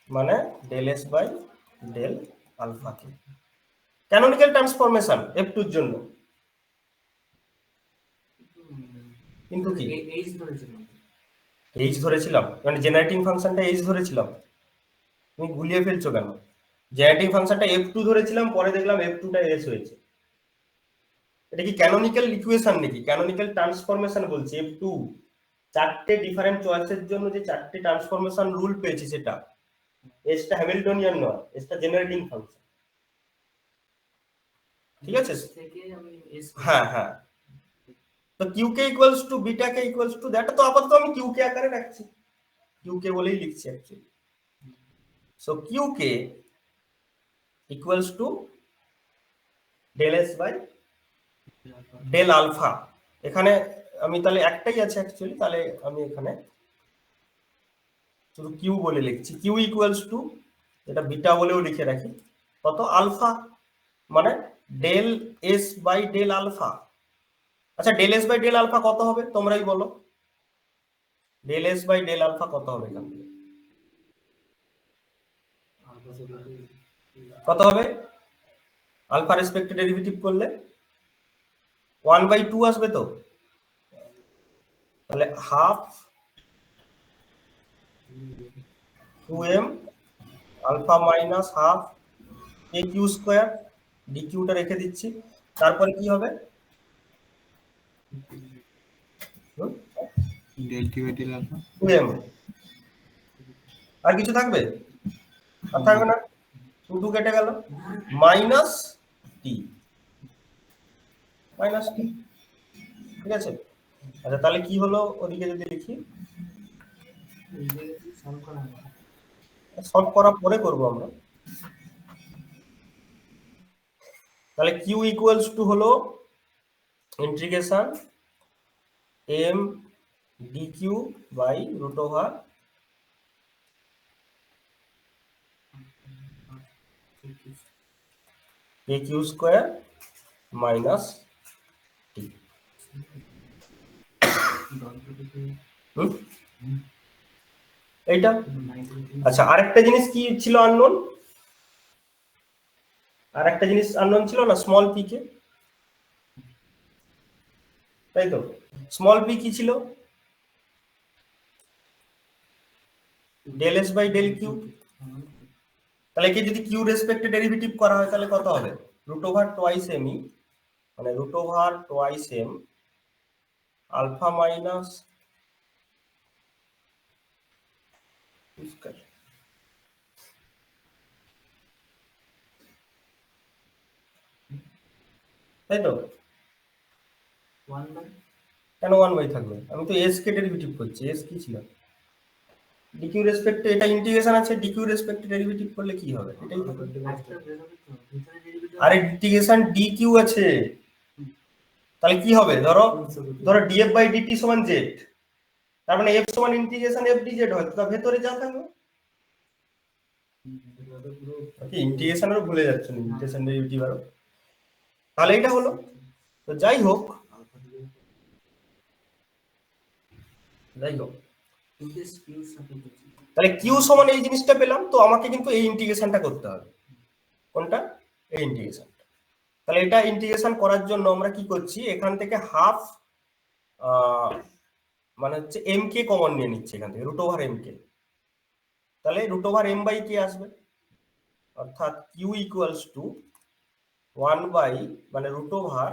মানে del S by del alpha k. Canonical transformation F2 এর জন্য কিন্তু কি এইচ ধরেছিলাম, মানে জেনারেটিং ফাংশনটা এইচ ধরেছিলাম, তুমি গুলিয়ে ফেলছো কেন, জেনারেটিং ফাংশনটা F2 ধরেছিলাম, পরে দেখলাম F2 টা এস হয়েছে। এটা কি ক্যানোনিক্যাল ইকুয়েশন নাকি, ক্যানোনিক্যাল ট্রান্সফরমেশন বলছি F2, চারটে ডিফারেন্ট চয়েসের জন্য যে চারটে ট্রান্সফরমেশন রুল পেয়েছি সেটা, এসটা হ্যামিল্টনিয়ান নয়, এসটা জেনারেটিং ফাংশন, ঠিক আছে। হ্যাঁ হ্যাঁ, তো Q k equals to beta k equals to that, তো আপাতত আমি কিউ কে আকারে রাখছি, কিউ কে বলেই লিখছি actually. So Q k equals to del S by del alpha. এখানে আমি তাহলে একটাই আছে অ্যাকচুয়ালি, তাহলে আমি এখানে শুধু কিউ বলে লিখছি, কিউ ইকুয়ালস টু, এটা বিটা বলেও লিখে রাখি, কত আলফা মানে del S by del alpha. আচ্ছা del S by del alpha কত হবে তোমরাই বলো, del S by del alpha কত হবে এখান থেকে, কত হবে আলফা রেসপেক্টে ডেরিভেটিভ করলে 1/2 আসবে, তো তাহলে half 2m alpha minus half a Q square, D কিউটা রেখে দিচ্ছি, তারপরে কি হবে del T by del alpha 2m, আর কিছু থাকবে, আর থাকবে না, 2 কেটে গেল, মাইনাস টি, মাইনাস টি, ঠিক আছে। আচ্ছা তাহলে কি হলো ওদিকে যদি লিখি, সলভ করার পরে করবো আমরা, তাহলে কিউ ইকুয়ালস টু হলো integration M D Q by root over A Q square minus T. এইটা আচ্ছা, আরেকটা জিনিস কি ছিল আননোন, আরেকটা জিনিস আননোন ছিল না স্মল পি কে, তাই তো, স্মল পি কি ছিল del S by del Q, তাহলে কি যদি কিউ রেসপেক্টে ডেরিভেটিভ করা হয় তাহলে কত হবে? রুট ওভার টোয়াইস এমই, মানে root over twice M alpha minus তাই তো? 1 বাই কেন 1 বাই থাকবে? আমি তো এস কে ডেরিভেটিভ করছি। এস কি ছিল? ডিকিউ রেসপেক্টে এটা ইন্টিগ্রেশন আছে, ডিকিউ রেসপেক্টে ডেরিভেটিভ করলে কি হবে? এটাই তো। আজকে বের হবে তো ভিতরে ডেরিভেটিভ আরে ইন্টিগ্রেশন ডিকিউ আছে, তাহলে কি হবে? ধরো ডিএফ বাই ডিটি সমান জেড, তার মানে এফ সমান ইন্টিগ্রেশন এফ ডি জেড হয়, তো তার ভেতরে যা থাকবে কি ইন্টিগ্রেশনেরও ভুলে যাচ্ছেন, ইন্টিগ্রেশন ডেরিভেটিভ আর তাহলে এটা হলো। তো যাই হোক তাহলে কিউ সমান এই জিনিসটা পেলাম, তো আমাকে কিন্তু এই ইন্টিগ্রেশনটা করতে হবে। কোনটা? এই ইন্টিগ্রেশন। তাহলে এটা ইন্টিগ্রেশন করার জন্য আমরা কি করছি, এখান থেকে হাফ মানে হচ্ছে এম কে কমন নিয়ে নিচ্ছে এখান থেকে, রুট ওভার এম কে। তাহলে root over M by k আসবে, অর্থাৎ কিউ ইকুয়ালস টু 1 বাই মানে root over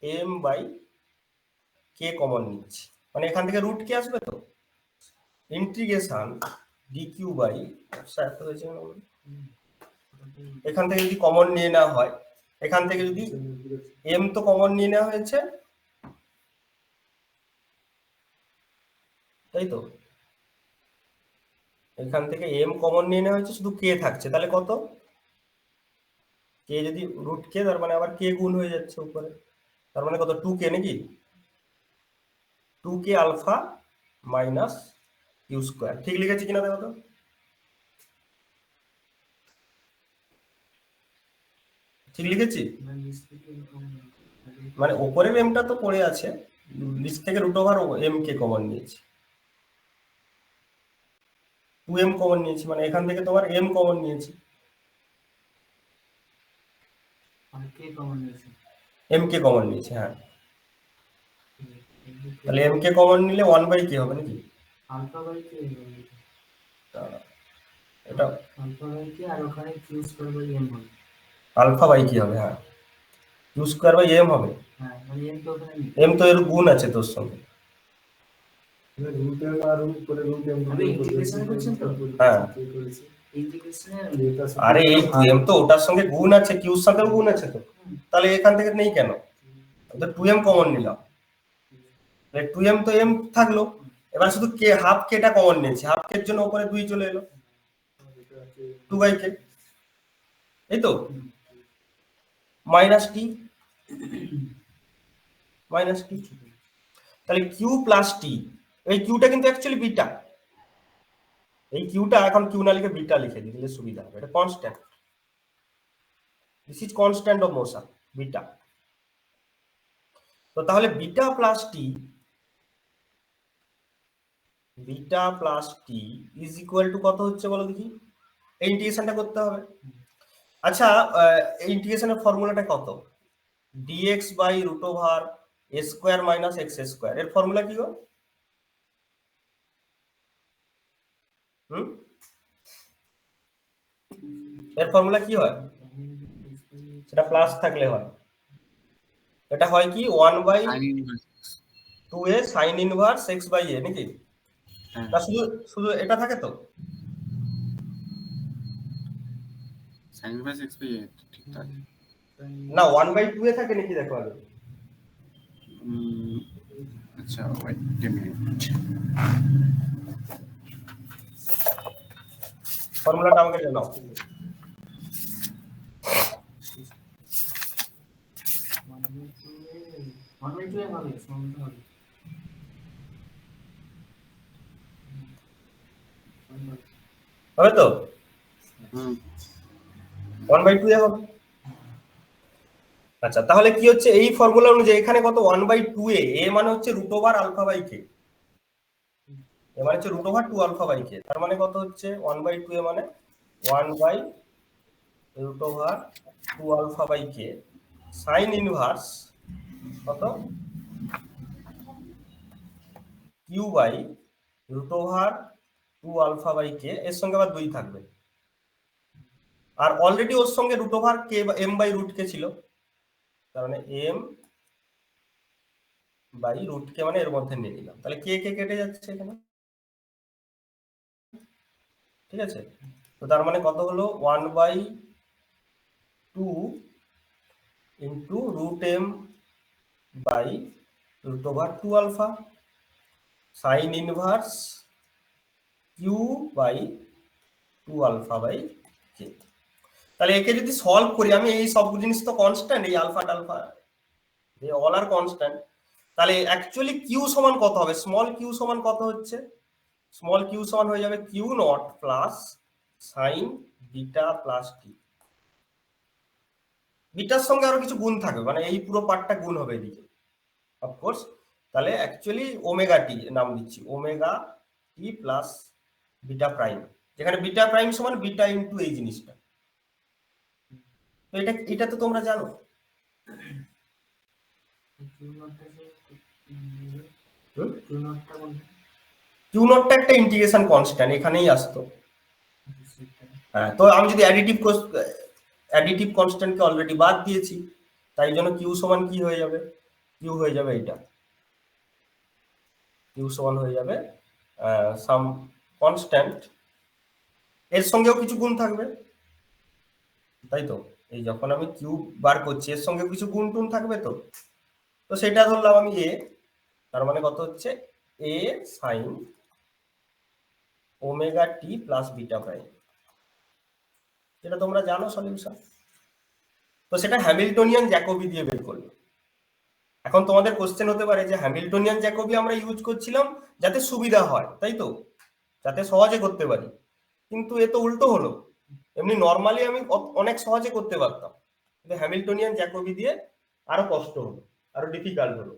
M by k common নিচ্ছি, মানে এখান থেকে রুট কে আসবে, তো ইন্টিগ্রেশন ডিকিউ বাই এখান থেকে যদি কমন নিয়ে নেওয়া হয়, এখান থেকে যদি এম তো কমন নিয়ে নেওয়া হয়েছে, তাই তো? এখান থেকে এম কমন নিয়ে নেওয়া হয়েছে, শুধু কে থাকছে, তাহলে কত? কে যদি রুট কে, তার মানে আবার কে গুণ হয়ে যাচ্ছে উপরে, তার মানে কত? 2k নাকি? 2k alpha minus Q square. ঠিক লিখেছি কিনা দেখো তো? ঠিক লিখেছি? মানে ওপরের এমটা তো পড়ে আছে, নিচ থেকে root over M k common নিয়েছি, 2m কমন নিয়েছি, মানে এখান থেকে তোমার m কমন নিয়েছি, আর কে কমন নিয়েছে m কে কমন নিয়েছি। হ্যাঁ, তাহলে m কে কমন নিলে 1/k হবে নাকি? আলফা বাই কে এটা আলফা বাই কে, আর ওখানে কিউ স্কয়ার বাই এম হবে। আলফা বাই কি হবে? হ্যাঁ, কিউ স্কয়ার বাই m হবে। হ্যাঁ মানে এম তো ওখানে নেই, m তো এর গুণ আছে তোর সঙ্গে। রুট এম আর উপরে রুট এম আমি ইন্টিগ্রেশন করছেন তো, হ্যাঁ, ইন্টিগ্রেশনের আরে এই 2m তো ওটার সঙ্গে গুণ আছে, কিউর সাথেও গুণ আছে, তো তাহলে এখান থেকে নেই কেন? তো 2m কমন নিলাম, তাহলে 2m তো m থাকলো, এবার শুধু কে হাফ কেটা কমন নিয়েছি, হাফ কের জন্য উপরে 2 চলে এলো, 2/k, এই তো মাইনাস টি, মাইনাস টি। তাহলে কিউ প্লাস টি, এই কিউটা কিন্তু অ্যাকচুয়ালি বিটা, এই কিউটা এখন কিউ না লিখে বিটা লিখে দিলে সুবিধা হবে, এটা constant, this is constant of motion beta. তো তাহলে beta plus T, beta plus T is equal to কত হচ্ছে বলো দেখি? এই ইন্টিগ্রেশনটা করতে হবে। আচ্ছা, এই ইন্টিগ্রেশনের ফর্মুলাটা কত? dx by root over a square minus x square, এর ফর্মুলা কি গো? এর ফর্মুলা কি হয়? সেটা প্লাস থাকলে হয়, এটা হয় কি 1/2a sin inverse x by a নাকি? না শুধু শুধু এটা থাকে তো? sin inverse x by a ঠিক থাকে না 1/2a থাকে নাকি দেখো আগে। আচ্ছা ওয়েট এ মিনিট, ফর্মুলাটা আমাকে জানাও। হবে তো? 1/2a হবে। আচ্ছা, তাহলে কি হচ্ছে এই ফর্মুলা অনুযায়ী এখানে কত? 1/2a, a মানে হচ্ছে root over alpha by K, A মানে হচ্ছে root over 2 alpha by K, তার মানে কত হচ্ছে 1/2a মানে 1/√2 alpha by K sine inverse কত? Q by √2 alpha by K, এর সঙ্গে আবার 2 থাকবে, আর অলরেডি ওর সঙ্গে root over K M by root K ছিল, তার মানে এম বাই রুট কে মানে এর মধ্যে নিয়ে নিলাম, তাহলে কে কে কেটে যাচ্ছে এখানে, ঠিক আছে। তো তার মানে কত হলো 1/2 into root M by root over 2 alpha sine inverse Q by 2 alpha by K. তাহলে একে যদি সলভ করি আমি, এই সব জিনিস তো কনস্ট্যান্ট, এই আলফা টালফা এই অল আর কনস্ট্যান্ট, তাহলে অ্যাকচুয়ালি কিউ সমান কত হবে, স্মল কিউ সমান কত হচ্ছে, স্মল কিউ সমান হয়ে যাবে Q not plus sine beta plus T. বিটার সঙ্গে আরো কিছু গুণ থাকবে, মানে এই পুরো পার্টটা গুণ হবে এদিকে অফকোর্স। তাহলে অ্যাকচুয়ালি ওমেগা টি নাম দিচ্ছি, omega t plus beta prime, যেখানে বিটা প্রাইম সমান বিটা ইন্টু এই জিনিসটা। তো এটা তো তোমরা জানো। কিউ নটটা একটা ইন্টিগ্রেশন কনস্ট্যান্ট, এখানেই আসতো। হ্যাঁ, তো আমি যদি অ্যাডিটিভ কনস্ট্যান্টকে অলরেডি বাদ দিয়েছি, তাই জন্য কিউ সমান কি হয়ে যাবে, কিউ হয়ে যাবে এটা, কিউ সমান হয়ে যাবে সাম কনস্ট্যান্ট, এর সঙ্গেও কিছু গুণ থাকবে, তাই তো। এই যখন আমি কিউ বার করছি এর সঙ্গে কিছু গুণ টুন থাকবে, তো সেটা ধরলাম আমি এ, তার মানে কত হচ্ছে এ sine omega t plus beta prime, যেটা তোমরা জানো সলিউশন। তো সেটা হ্যামিল্টনিয়ান জ্যাকোবি দিয়ে বের করলো। এখন তোমাদের কোশ্চেন হতে পারে যে হ্যামিল্টনিয়ান জ্যাকোবি আমরা ইউজ করছিলাম যাতে সুবিধা হয়, তাই তো, যাতে সহজে করতে পারি, কিন্তু এ তো উল্টো হলো। এমনি নর্মালি আমি অনেক সহজে করতে পারতাম, কিন্তু হ্যামিল্টনিয়ান জ্যাকোবি দিয়ে আরো কষ্ট হলো, আরো ডিফিকাল্ট হলো।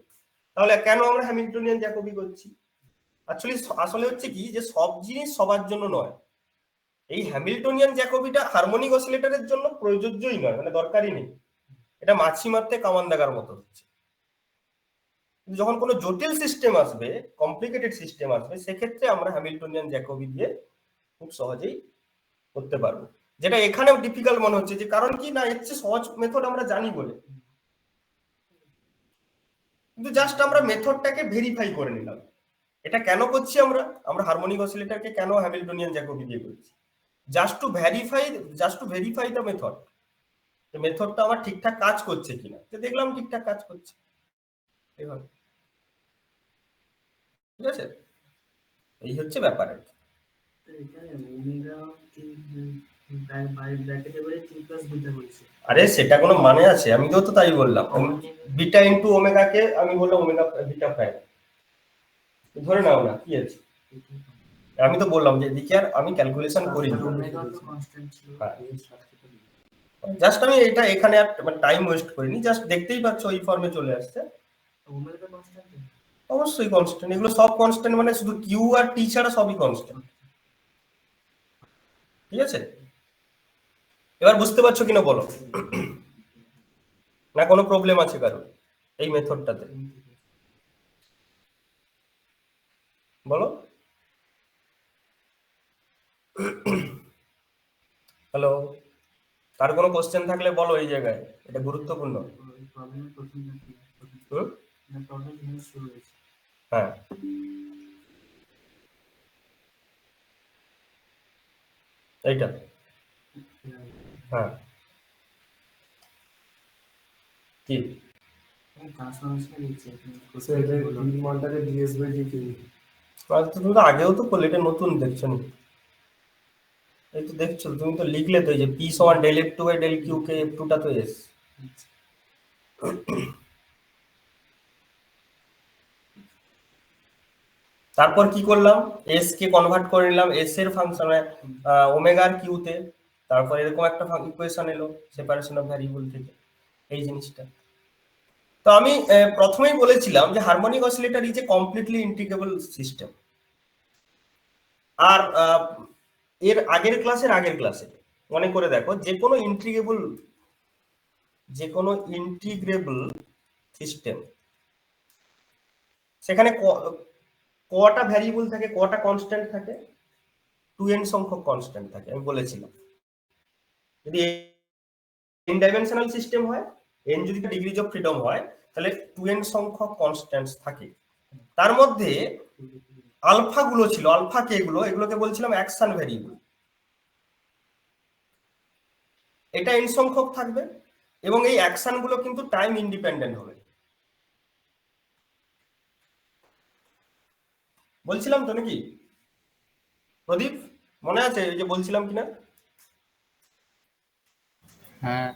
তাহলে কেন আমরা হ্যামিল্টনিয়ান জ্যাকোবি করছি? আসলে হচ্ছে কি যে সব জিনিস সবার জন্য নয়। এই হ্যামিল্টনিয়ান জ্যাকোবিটা হারমোনিক অসিলেটরের জন্য প্রযোজ্যই নয়, মানে দরকারই নেই, এটা মাছি মারতে কামান দাগার মতো হচ্ছে। কিন্তু যখন কোনো জটিল সিস্টেম আসবে, কমপ্লিকেটেড সিস্টেম আসবে, সেক্ষেত্রে আমরা হ্যামিল্টনিয়ান জ্যাকোবি দিয়ে খুব সহজেই করতে পারবো। যেটা এখানেও ডিফিকাল্ট মনে হচ্ছে, যে কারণ কি না, এর চেয়ে সহজ মেথড আমরা জানি বলে, কিন্তু জাস্ট আমরা মেথডটাকে ভেরিফাই করে নিলাম। এটা কেন করছি আমরা হারমোনিক অসিলেটরকে কেন হ্যামিল্টনিয়ান জ্যাকোবি দিয়ে করছি? Just to verify the method, মেথডটা আমার ঠিকঠাক কাজ করছে কিনা। তো দেখলাম ঠিকঠাক কাজ করছে, এভাবে। ঠিক আছে, এই হচ্ছে ব্যাপার। আরে সেটা কোনো মানে আছে? আমি তো তাই বললাম, বিটা ইন্টু ওমেগা কে আমি বললাম ওমেগা বিটা প্রাইম, ধরে নাও না, কি আছে, আমি তো বললাম যে এদিকে আর আমি ক্যালকুলেশন করিনি, জাস্ট আমি এটা এখানে আর টাইম ওয়েস্ট করিনি, জাস্ট দেখতেই পাচ্ছ ওই ফর্মে চলে আসছে। অবশ্যই কনস্ট্যান্ট, এগুলো সব কনস্ট্যান্ট, মানে শুধু কিউ আর টি ছাড়া সবই কনস্ট্যান্ট। ঠিক আছে, এবার বুঝতে পারছো কিনা বলো, না কোনো প্রবলেম আছে কারো এই মেথডটাতে? বলো। হ্যালো, তার কোনো কোশ্চেন থাকলে বলো এই জায়গায়, এটা গুরুত্বপূর্ণ। হ্যাঁ, এইটা, হ্যাঁ, কি তুমি তো আগেও তো করলে, এটা নতুন দেখছো নি? এই তো দেখছো, তুমি তো লিখলে তো, এই যে পি সমান del F two by del Q k, F two টা তো এস। তারপর কি করলাম, এস কে কনভার্ট করে নিলাম এস এর ফাংশনে ওমেগা আর কিউ তে, তারপর এরকম একটা ইকুয়েশন এলো সেপারেশন অফ ভ্যারিয়েবল থেকে, এই জিনিসটা। তো আমি প্রথমেই বলেছিলাম যে harmonic oscillator is a completely integrable system. আর এর আগের ক্লাসে মনে করে দেখো, যে কোনো ইন্টিগ্রেবল সিস্টেম, সেখানে কটা ভ্যারিয়েবল থাকে, কটা কনস্ট্যান্ট থাকে? 2n সংখ্যক কনস্ট্যান্ট থাকে, আমি বলেছিলাম। যদি n ডাইমেনশনাল সিস্টেম হয়, n যদি ডিগ্রিজ অফ ফ্রিডম হয়, তাহলে 2n সংখ্যক কনস্ট্যান্টস থাকে। তার মধ্যে আলফা গুলো ছিল, আলফা কে গুলো, এগুলোকে বলছিলাম অ্যাকশন ভ্যারিয়েবল। এটা n সংখ্যক থাকবে এবং এই অ্যাকশন গুলো কিন্তু টাইম ইন্ডিপেন্ডেন্ট হবে। বলছিলাম তো নাকি প্রদীপ, মনে আছে এই যে বলছিলাম কিনা? হ্যাঁ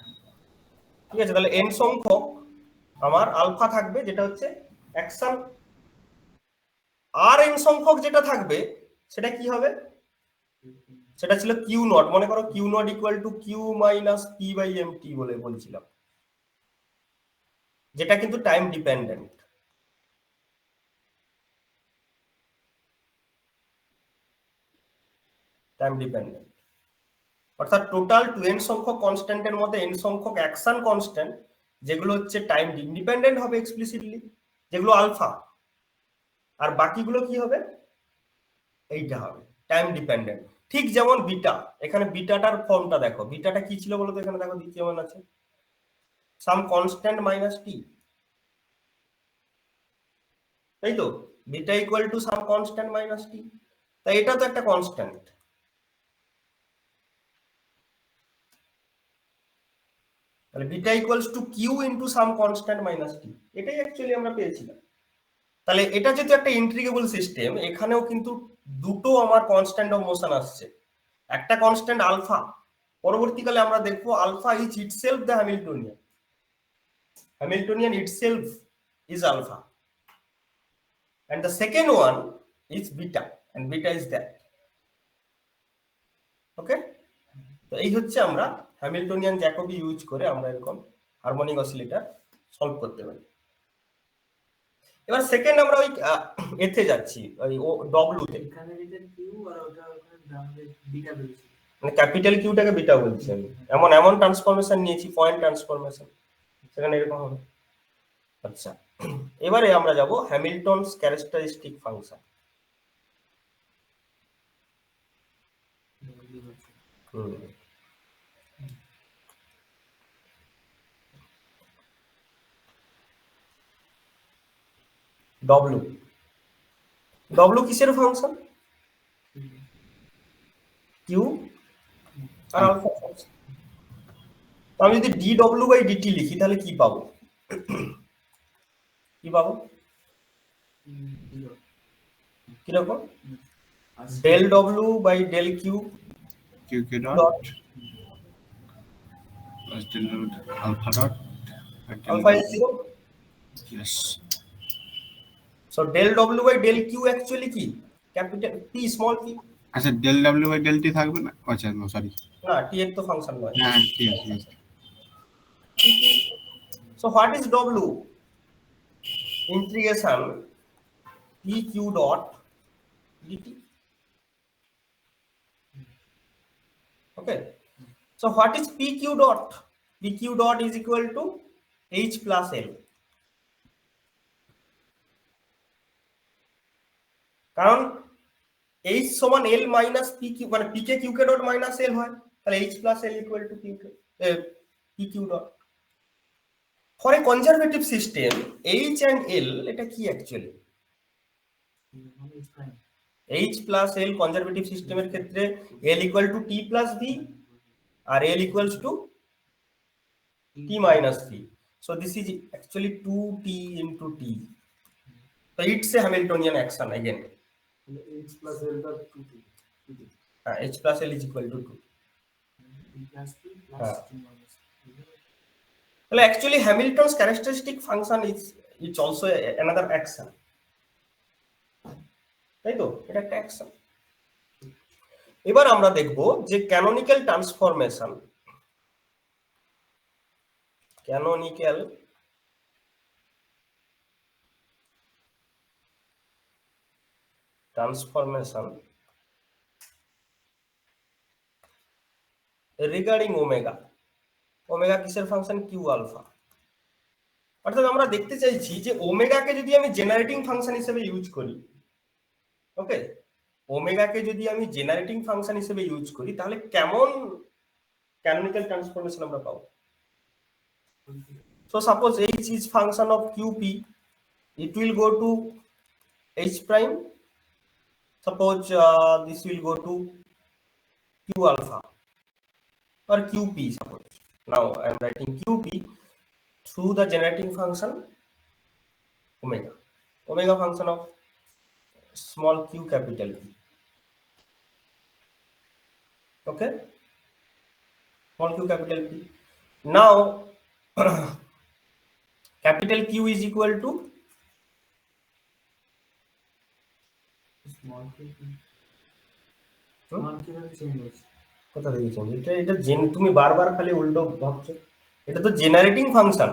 ঠিক আছে, তাহলে n সংখ্যক আমার আলফা থাকবে যেটা হচ্ছে অ্যাকশন, আর n সংখ্যক যেটা থাকবে সেটা কি হবে? সেটা ছিল কিউ নট। মনে করো Q not equal to Q minus P by M T বলে বলছিলাম, যেটা কিন্তু টাইম ডিপেন্ডেন্ট। টাইম ডিপেন্ডেন্ট অর্থাৎ টোটাল 2n সংখ্যক কনস্ট্যান্টের মধ্যে n সংখ্যক অ্যাকশন কনস্ট্যান্ট যেগুলো হচ্ছে টাইম ইন্ডিপেন্ডেন্ট হবে এক্সপ্লিসিটলি, যেগুলো আলফা, আর বাকিগুলো কি হবে? এইটা হবে টাইম ডিপেন্ডেন্ট। ঠিক যেমন বিটা, এখানে বিটাটার ফর্মটা দেখো, বিটাটা কি ছিল বলো তো? এখানে দেখো দ্বিতীয় মান আছে সাম কনস্ট্যান্ট মাইনাস টি, তাই তো? Beta equal to some constant minus T, তাই এটা তো একটা কনস্ট্যান্ট। তাহলে beta equals to Q into some constant minus T, এটাই অ্যাকচুয়ালি আমরা পেয়েছিলাম। তাহলে এটা যেহেতু একটা ইন্টিগ্রেবল সিস্টেম, এখানেও কিন্তু দুটো আমার কনস্ট্যান্ট অফ মোশন আসছে। একটা কনস্ট্যান্ট আলফা, পরবর্তীকালে আমরা দেখবো alpha is itself the Hamiltonian, Hamiltonian itself is alpha, and the second one is beta, and beta is that. Okay, তো এই হচ্ছে আমরা হ্যামিল্টনিয়ান জ্যাকবি ইউজ করে আমরা এরকম হারমোনিক অসিলেটর সলভ করতে পারি। এবার সেকেন্ড আমরা ওই এতে যাচ্ছি, ওই ডব্লিউ তে। এখানে যেটা কিউ আর ওটা ওখানে আমাদের বিটা বলছি, মানে ক্যাপিটাল কিউটাকে বিটা বলছি আমি, এমন এমন ট্রান্সফরমেশন নিয়েছি, পয়েন্ট ট্রান্সফরমেশন, সেখানে এরকম হবে। আচ্ছা, এবারে আমরা যাব হ্যামিল্টনস ক্যারেক্টারিস্টিক ফাংশন। ডব্লিউ, ডব্লিউ কিসের function? Q R alpha function. তো আমি যদি ডি ডব্লিউ বাই ডিটি লিখি তাহলে কি পাবো? কি পাবো? কিরকম? Del W by del Q Q Q dot plus del dot alpha dot alpha is 0. yes, So del w by del q actually কি? Capital p small p। আচ্ছা del w by del t থাকবে না? আচ্ছা no sorry, না t এর তো function নয়। হ্যাঁ ঠিক আছে। So what is w? Integration pq dot dt. Okay, so what is pq dot? Pq dot is equal to h plus l, কারণ h সমান l মাইনাস pq, মানে pk qk dot minus l হয়, তাহলে h plus l equal to qk pq dot. For a conservative system h and l এটা কি actually? h plus l conservative সিস্টেমের ক্ষেত্রে l equal to t plus v R l equals to t minus v. So this is actually 2t into t. So it's a Hamiltonian action again. h plus l dot 2t, h plus l is equal to 2. plus t plus t minus. Well, actually Hamilton's characteristic function is it's also another action. তাই তো? এটা একটা action. এবার আমরা দেখব যে canonical transformation, canonical transformation regarding omega. Omega কিসের function? Q alpha. অর্থাৎ আমরা দেখতে চাইছি যে ওমেগাকে যদি আমি জেনারেটিং ফাংশন হিসেবে ইউজ করি, ওকে, ওমেগাকে যদি আমি জেনারেটিং ফাংশন হিসেবে ইউজ করি তাহলে ক্যানোনিক্যাল ট্রান্সফরমেশন আমরা পাবো। So suppose h is function of qp, it will go to h prime. Suppose this will go to q alpha or qp. Suppose now I am writing qp through the generating function omega, omega function of small q capital P. Okay, small q capital P. Now capital Q is equal to small কিভাবে change হচ্ছে? কোথা থেকে change? এটা তুমি বারবার খালি উল্টো ভাবছো, এটা তো জেনারেটিং ফাংশন।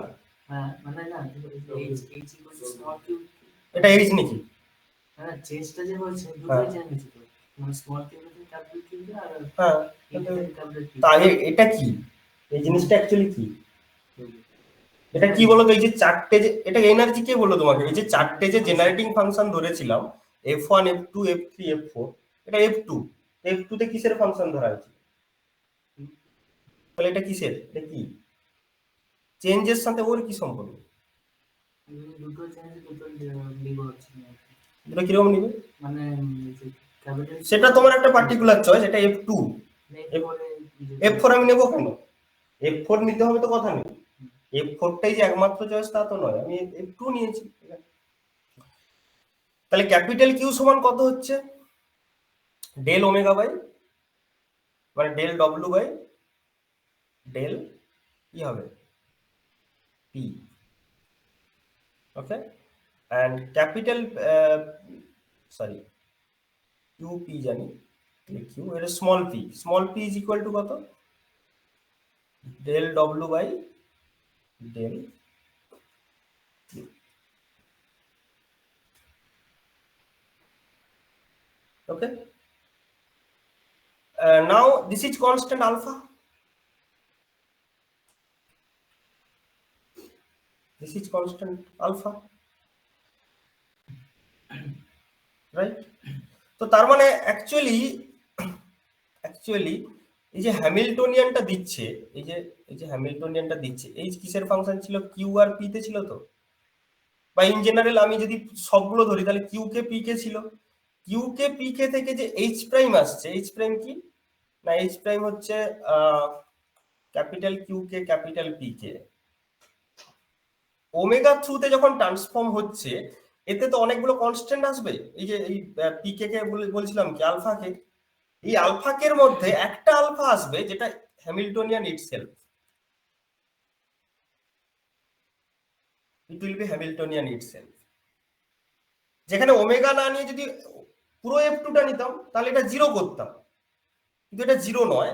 হ্যাঁ মানে না H H equal to small Q, এটা এইচ নাকি? হ্যাঁ চেঞ্জটা যে হচ্ছে দুটোই চেঞ্জ হচ্ছে তো, মানে স্মল কিউ থেকে ক্যাপিটাল কিউ আর হ্যাঁ, ক্যাপিটাল কিউ। তাহলে এটা কি, এই জিনিসটা অ্যাকচুয়ালি কি? এটা কি বলো তো? এই যে চারটে যে, এটা এনার্জি কে বললো তোমাকে? এই যে চারটে যে জেনারেটিং ফাংশন ধরেছিলাম f1 f2 f3 f4, এটা f2, f2 তে কিসের ফাংশন ধরা হয়েছে? তাহলে এটা কিসের? এটা কি চেঞ্জের সাথে ওর কি সম্পর্ক? দুটো চেঞ্জ দুটো লিভ হচ্ছে এটা কিরকম নিবে? মানে ক্যাপিটাল সেটা তোমার একটা পার্টিকুলার চয়েস। এটা f2, f4 আমি নেবো কেন? f4 নিতে হবে তো কথা নেই, f4 টাই যে একমাত্র চয়েস তা তো নয়, আমি f2 নিয়েছি। তাহলে ক্যাপিটাল কিউ সমান কত হচ্ছে? ডেল ওমেগা বাই, মানে ডেল ডব্লিউ বাই ডেল কি হবে P. Okay, and capital sorry Q P জানি, কিউ এটা small P is equal to কত? Del W by del Q. Okay, now this is constant alpha, this is constant alpha, right? তো তার মানে actually এই যে হ্যামিল্টনিয়ানটা দিচ্ছে, এই যে হ্যামিল্টনিয়ানটা দিচ্ছে, এই কিসের ফাংশন ছিল? কিউ আর পি তে ছিল তো, বা ইন জেনারেল আমি যদি সবগুলো ধরি তাহলে কিউ কে পি কে ছিল। কিউ কে পি কে থেকে যে এইচ প্রাইম আসছে, এইচ প্রাইম কি না, এইচ প্রাইম হচ্ছে ক্যাপিটাল কিউ কে ক্যাপিটাল পি কে। ওমেগা থ্রুতে যখন ট্রান্সফর্ম হচ্ছে, এতে তো অনেকগুলো কনস্ট্যান্ট আসবে। এই যে এই পি কে বলছিলাম কি আলফা কে, এই আলফা কের মধ্যে একটা আলফা আসবে যেটা Hamiltonian itself, it will be Hamiltonian itself. যেখানে ওমেগা না নিয়ে যদি পুরো f2 টা নিতাম তাহলে এটা জিরো করতাম, কিন্তু এটা জিরো নয়,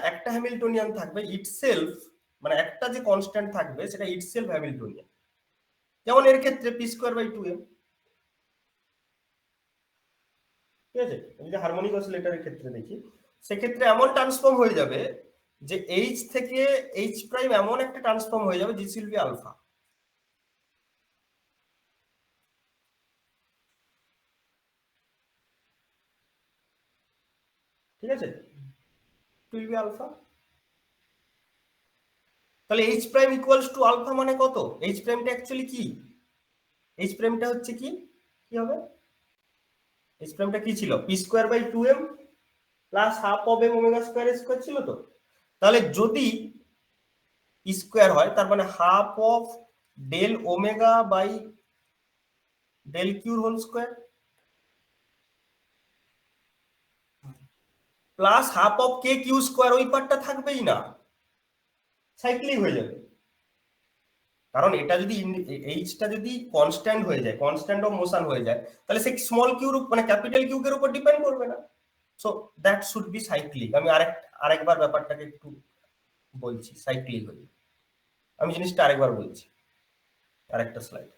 একটা হ্যামিল্টনিয়ান থাকবে ইটসেলফ, মানে একটা যে কনস্ট্যান্ট থাকবে সেটা ইটসেলফ হ্যামিল্টনিয়ান। যেমন এর ক্ষেত্রে p²/2m, ঠিক আছে? যদি হারমোনিক অসিলেটরের ক্ষেত্রে দেখি, সেক্ষেত্রে এমন ট্রান্সফর্ম হয়ে যাবে যে এইচ থেকে এইচ প্রাইম এমন একটা ট্রান্সফর্ম হয়ে যাবে দিস উইল বি আলফা। ঠিক আছে, উইল বি আলফা। তাহলে H prime equals to alpha মানে কত? এইচ প্রাইমটা অ্যাকচুয়ালি কি? এইচ প্রাইমটা হচ্ছে কি হবে? এইচ প্রাইমটা কি ছিল? p²/2m plus half of m omega square ছিল তো। তাহলে যদি p² হয় তার মানে half of del omega by del Q whole square plus half of K Q square, ওই পার্টটা থাকবেই না, সাইক্লিক হয়ে যাবে। কারণ এটা যদি এইচটা যদি কনস্ট্যান্ট হয়ে যায়, কনস্ট্যান্ট অফ মোশন হয়ে যায়, তাহলে সে স্মল কিউর মানে ক্যাপিটাল কিউ এর উপর ডিপেন্ড করবে না। So that should be cyclic. আমি আরেকবার ব্যাপারটাকে একটু বলছি, সাইক্লিক হয়ে, আমি জিনিসটা আরেকবার বলছি, আরেকটা স্লাইড।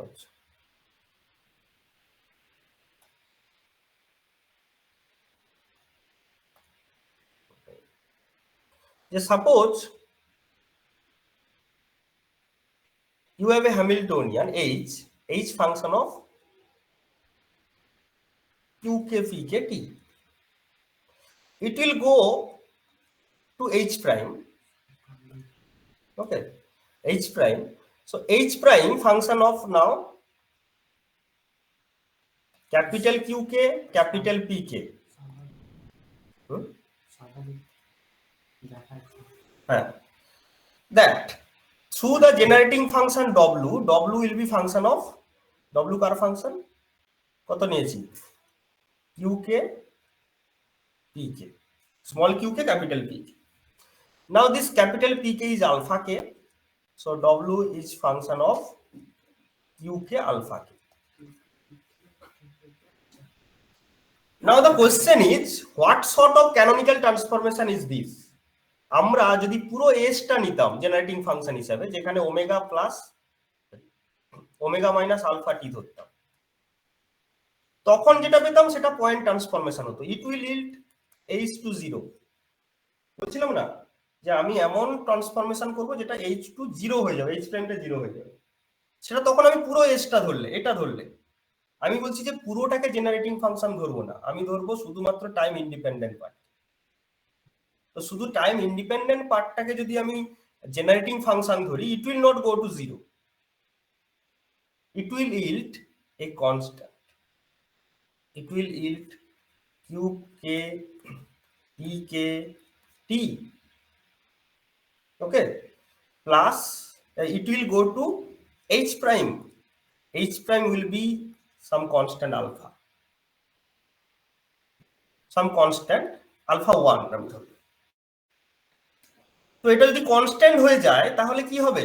আচ্ছা, যে suppose you have a Hamiltonian H h function of qk pk t. It will go to h prime. Okay, h prime. So h prime function of now capital qk, capital pk. That through the generating function w, w will be function of w car function কত নিয়েছি qk pk, small qk capital pk. Now this capital pk is alpha k, so w is function of qk alpha k. Now the question is, what sort of canonical transformation is this? আমরা যদি পুরো s টা নিতাম generating function হিসেবে, যেখানে omega plus omega minus alpha T ধরতাম, তখন যেটা পেতাম সেটা পয়েন্ট ট্রান্সফরমেশন হতো। It will yield h to 0। বলছিলাম না যে আমি এমন ট্রান্সফরমেশন করব যেটা h টু 0 হয়ে যাবে, h প্রাইমটা 0 হয়ে যাবে। সেটা তখন আমি পুরো s টা ধরলে, এটা ধরলে। আমি বলছি যে পুরোটাকে জেনারেটিং ফাংশন ধরবো না, আমি ধরবো শুধুমাত্র টাইম ইন্ডিপেন্ডেন্ট পার্ট। তো শুধু টাইম ইন্ডিপেন্ডেন্ট পার্টটাকে যদি আমি জেনারেটিং ফাংশন ধরি, it will not go to 0, it will yield a constant, it will yield qk pk t, okay, plus it will go to h prime. H prime will be some constant alpha, some constant alpha 1 আমি ধরব। তো এটা যদি constant হয়ে যায় তাহলে কি হবে,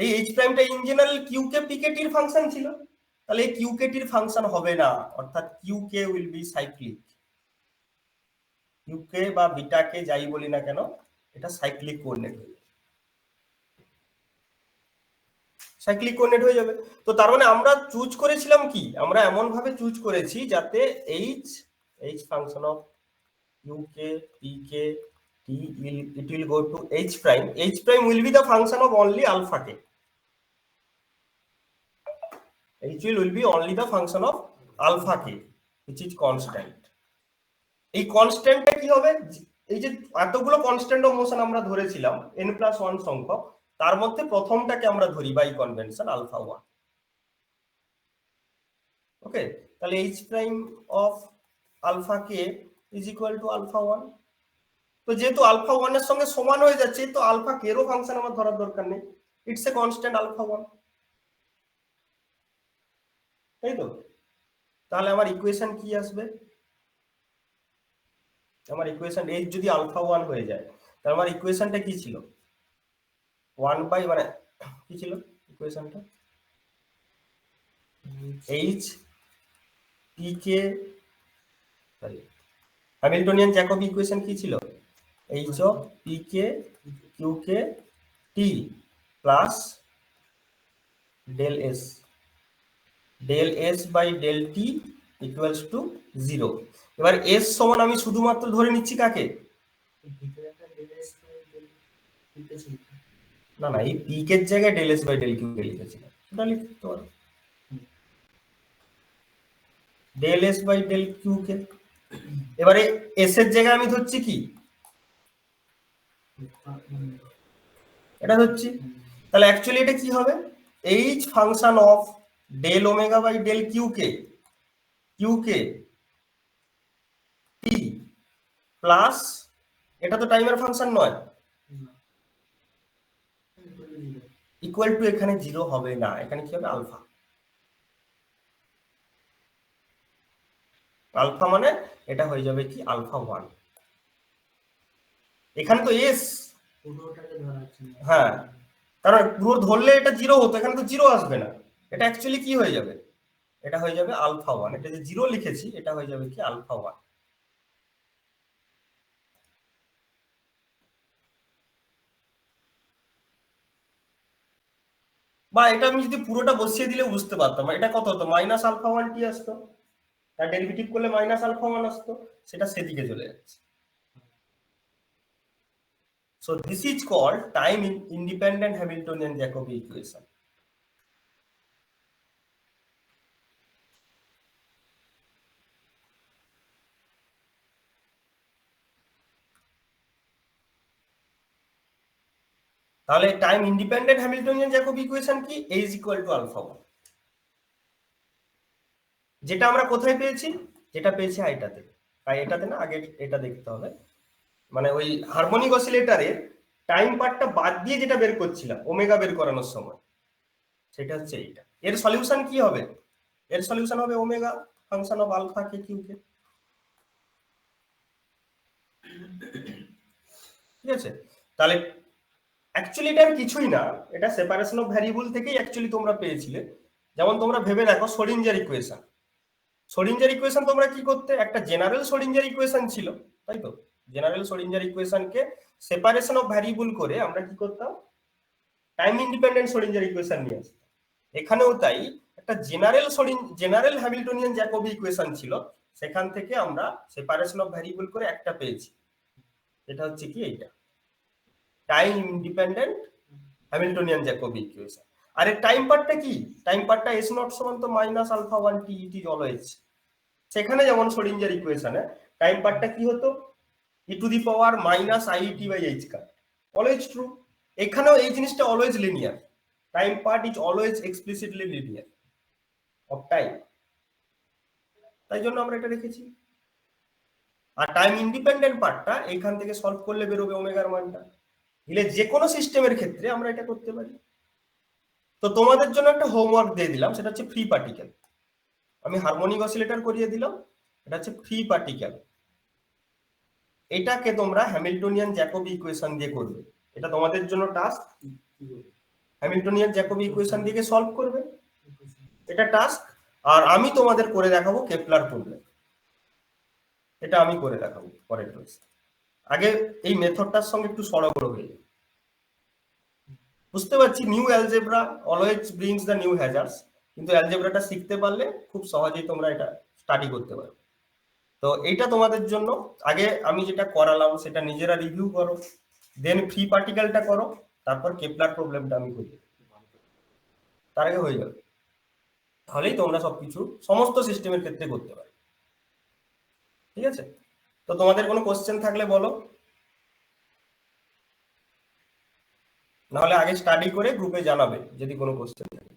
এই h প্রাইমটা in general qk pk t এর ফাংশন ছিল, তাহলে এই qk t এর ফাংশন হবে না, অর্থাৎ qk will be cyclic. qk বা বিটা কে যাই বলি না কেন, এটা সাইক্লিক কোঅর্ডিনেট হয়ে যাবে, সাইক্লিক কোঅর্ডিনেট হয়ে যাবে। তো তার মানে আমরা চুজ করেছিলাম কি, আমরা এমন ভাবে চুজ করেছি যাতে h function of qk pk t it will go to h prime. H prime will be the function of only alpha k. H will be only the function of alpha k, which is constant. এই কনস্ট্যান্টটা কি হবে, এই যে এতগুলো constant of motion আমরা ধরেছিলাম n+1 সংখ্যক, তার মধ্যে প্রথমটাকে আমরা ধরি বাই কনভেনশন আলফা 1। ওকে, তাহলে h prime of alpha k is equal to alpha 1। তো যেহেতু আলফা 1 এর সঙ্গে সমান হয়ে যাচ্ছে, তো আলফা k এরও ফাংশন আমার ধরার দরকার নেই, ইটস এ কনস্ট্যান্ট আলফা 1, তাই তো? তাহলে আমার ইকুয়েশন কি আসবে, আমার ইকুয়েশন h যদি আলফা 1 হয়ে যায়, তাহলে আমার ইকুয়েশনটা কি ছিল, 1 বাই মানে কি ছিল ইকুয়েশনটা, h pk sorry Hamiltonian Jacobi equation কি ছিল, h of pk qk t plus del s by del t equals to 0। এবার s সমান আমি শুধুমাত্র ধরে নিচ্ছি কাকে, না না এই pk এর জায়গায় del s by del q k লিখেছিলাম, সেটা লিখতে পারো del s by del q k. এবারে s এর জায়গায় আমি ধরছি কি, এটা ধরছি, তাহলে অ্যাকচুয়ালি এটা কি হবে, h function of del omega by del qk t plus, এটা তো টাইমের ফাংশন নয়, ইকুয়াল টু এখানে 0 হবে না, এখানে কি হবে আলফা। আলফা মানে এটা হয়ে যাবে কি আলফা 1, এখানে তো s পুরোটাকে ধরা হচ্ছে না, হ্যাঁ, কারণ পুরো ধরলে এটা 0 হতো, এখানে তো 0 আসবে না, এটা অ্যাকচুয়ালি কি হয়ে যাবে, এটা হয়ে যাবে আলফা 1, এটা যে 0 লিখেছি এটা হয়ে যাবে কি আলফা 1। বা এটা আমি যদি পুরোটা বসিয়ে দিলে বুঝতে পারতাম, এটা কত হতো, মাইনাস আলফা 1 টি আসতো, তার ডেরিভেটিভ করলে মাইনাস আলফা 1 আসতো, সেটা সেদিকে চলে যাচ্ছে। So this is called time independent Hamiltonian Jacobi equation. তাহলে time independent Hamiltonian Jacob equation কি? a is equal to alpha 1, যেটা আমরা কোথায় পেয়েছি? যেটা পেয়েছি এটাতে, তাই এটাতে না, আগে এটা দেখতে হবে। মানে ওই হারমোনিক অসিলেটরের টাইম পার্টটা বাদ দিয়ে যেটা বের করছিলাম ওমেগা বের করানোর সময়, সেটা হচ্ছে এইটা। এর সলিউশন কি হবে? এর সলিউশন হবে omega function of alpha K Q K. ঠিক আছে, তাহলে অ্যাকচুয়ালি এটা আর কিছুই না, এটা সেপারেশন অফ ভ্যারিয়েবল থেকেই অ্যাকচুয়ালি তোমরা পেয়েছিলে। যেমন তোমরা ভেবে দেখো শ্রোডিঞ্জার ইকুয়েশন, শ্রোডিঞ্জার ইকুয়েশন তোমরা কি করতে? একটা জেনারেল শ্রোডিঞ্জার ইকুয়েশন ছিল, তাই তো? জেনারেল শ্রোডিঞ্জার ইকুয়েশনকে সেপারেশন অফ ভ্যারিয়েবল করে আমরা কি করতাম? টাইম ইন্ডিপেন্ডেন্ট শ্রোডিঞ্জার ইকুয়েশন নিয়ে আসতাম। এখানেও তাই, একটা জেনারেল হ্যামিল্টনিয়ান জ্যাকোবি ইকুয়েশন ছিল, সেখান থেকে আমরা সেপারেশন অফ ভ্যারিয়েবল করে একটা পেয়েছি, এটা হচ্ছে কি এইটা time independent Hamiltonian Jacobi equation. আর এর টাইম পার্টটা কি? টাইম পার্টটা s নট সমান তো minus alpha 1 t, it is always. সেখানে যেমন শ্রোডিঞ্জার ইকুয়েশনে টাইম পার্টটা কি হতো? e to the power minus i t by h কার, অলওয়েজ ট্রু। এখানেও এই জিনিসটা always linear, time part is always explicitly linear of time, তাই জন্য আমরা এটা রেখেছি। আর টাইম ইন্ডিপেন্ডেন্ট পার্টটা এখান থেকে সলভ করলে বেরোবে ওমেগার মানটা, দিলে যে কোনো সিস্টেমের ক্ষেত্রে আমরা এটা করতে পারি। তো তোমাদের জন্য একটা হোমওয়ার্ক দিয়ে দিলাম, সেটা হচ্ছে ফ্রি পার্টিকেল। আমি হারমোনিক অসিলেটর করিয়ে দিলাম, এটা হচ্ছে ফ্রি পার্টিকেল। এটাকে তোমরা হ্যামিল্টনিয়ান জ্যাকোবি ইকুয়েশন দিয়ে করবে, এটা তোমাদের জন্য টাস্ক। হ্যামিল্টনিয়ান জ্যাকোবি ইকুয়েশন দিয়ে সলভ করবে, এটা টাস্ক। আর আমি তোমাদের করে দেখাবো কেপলার প্রবলেম, এটা আমি করে দেখাবো পরের ক্লাসে। আগে এই মেথডটার সঙ্গে একটু সরগড় হয়ে যাবে। বুঝতে পারছি new algebra always brings the new hazards, কিন্তু অ্যালজেব্রাটা শিখতে পারলে খুব সহজেই তোমরা এটা স্টাডি করতে পারো। তো এইটা তোমাদের জন্য, আগে আমি যেটা করালাম সেটা নিজেরা রিভিউ করো, দেন ফ্রি পার্টিকেলটা করো, তারপর কেপলার প্রবলেমটা আমি করি, তার আগে হয়ে যাবে। তাহলেই তোমরা সবকিছু সমস্ত সিস্টেমের ক্ষেত্রে করতে পারো। ঠিক আছে, তো তোমাদের কোনো কোশ্চেন থাকলে বলো, নাহলে আগে স্টাডি করে গ্রুপে জানাবে যদি কোনো কোশ্চেন থাকে।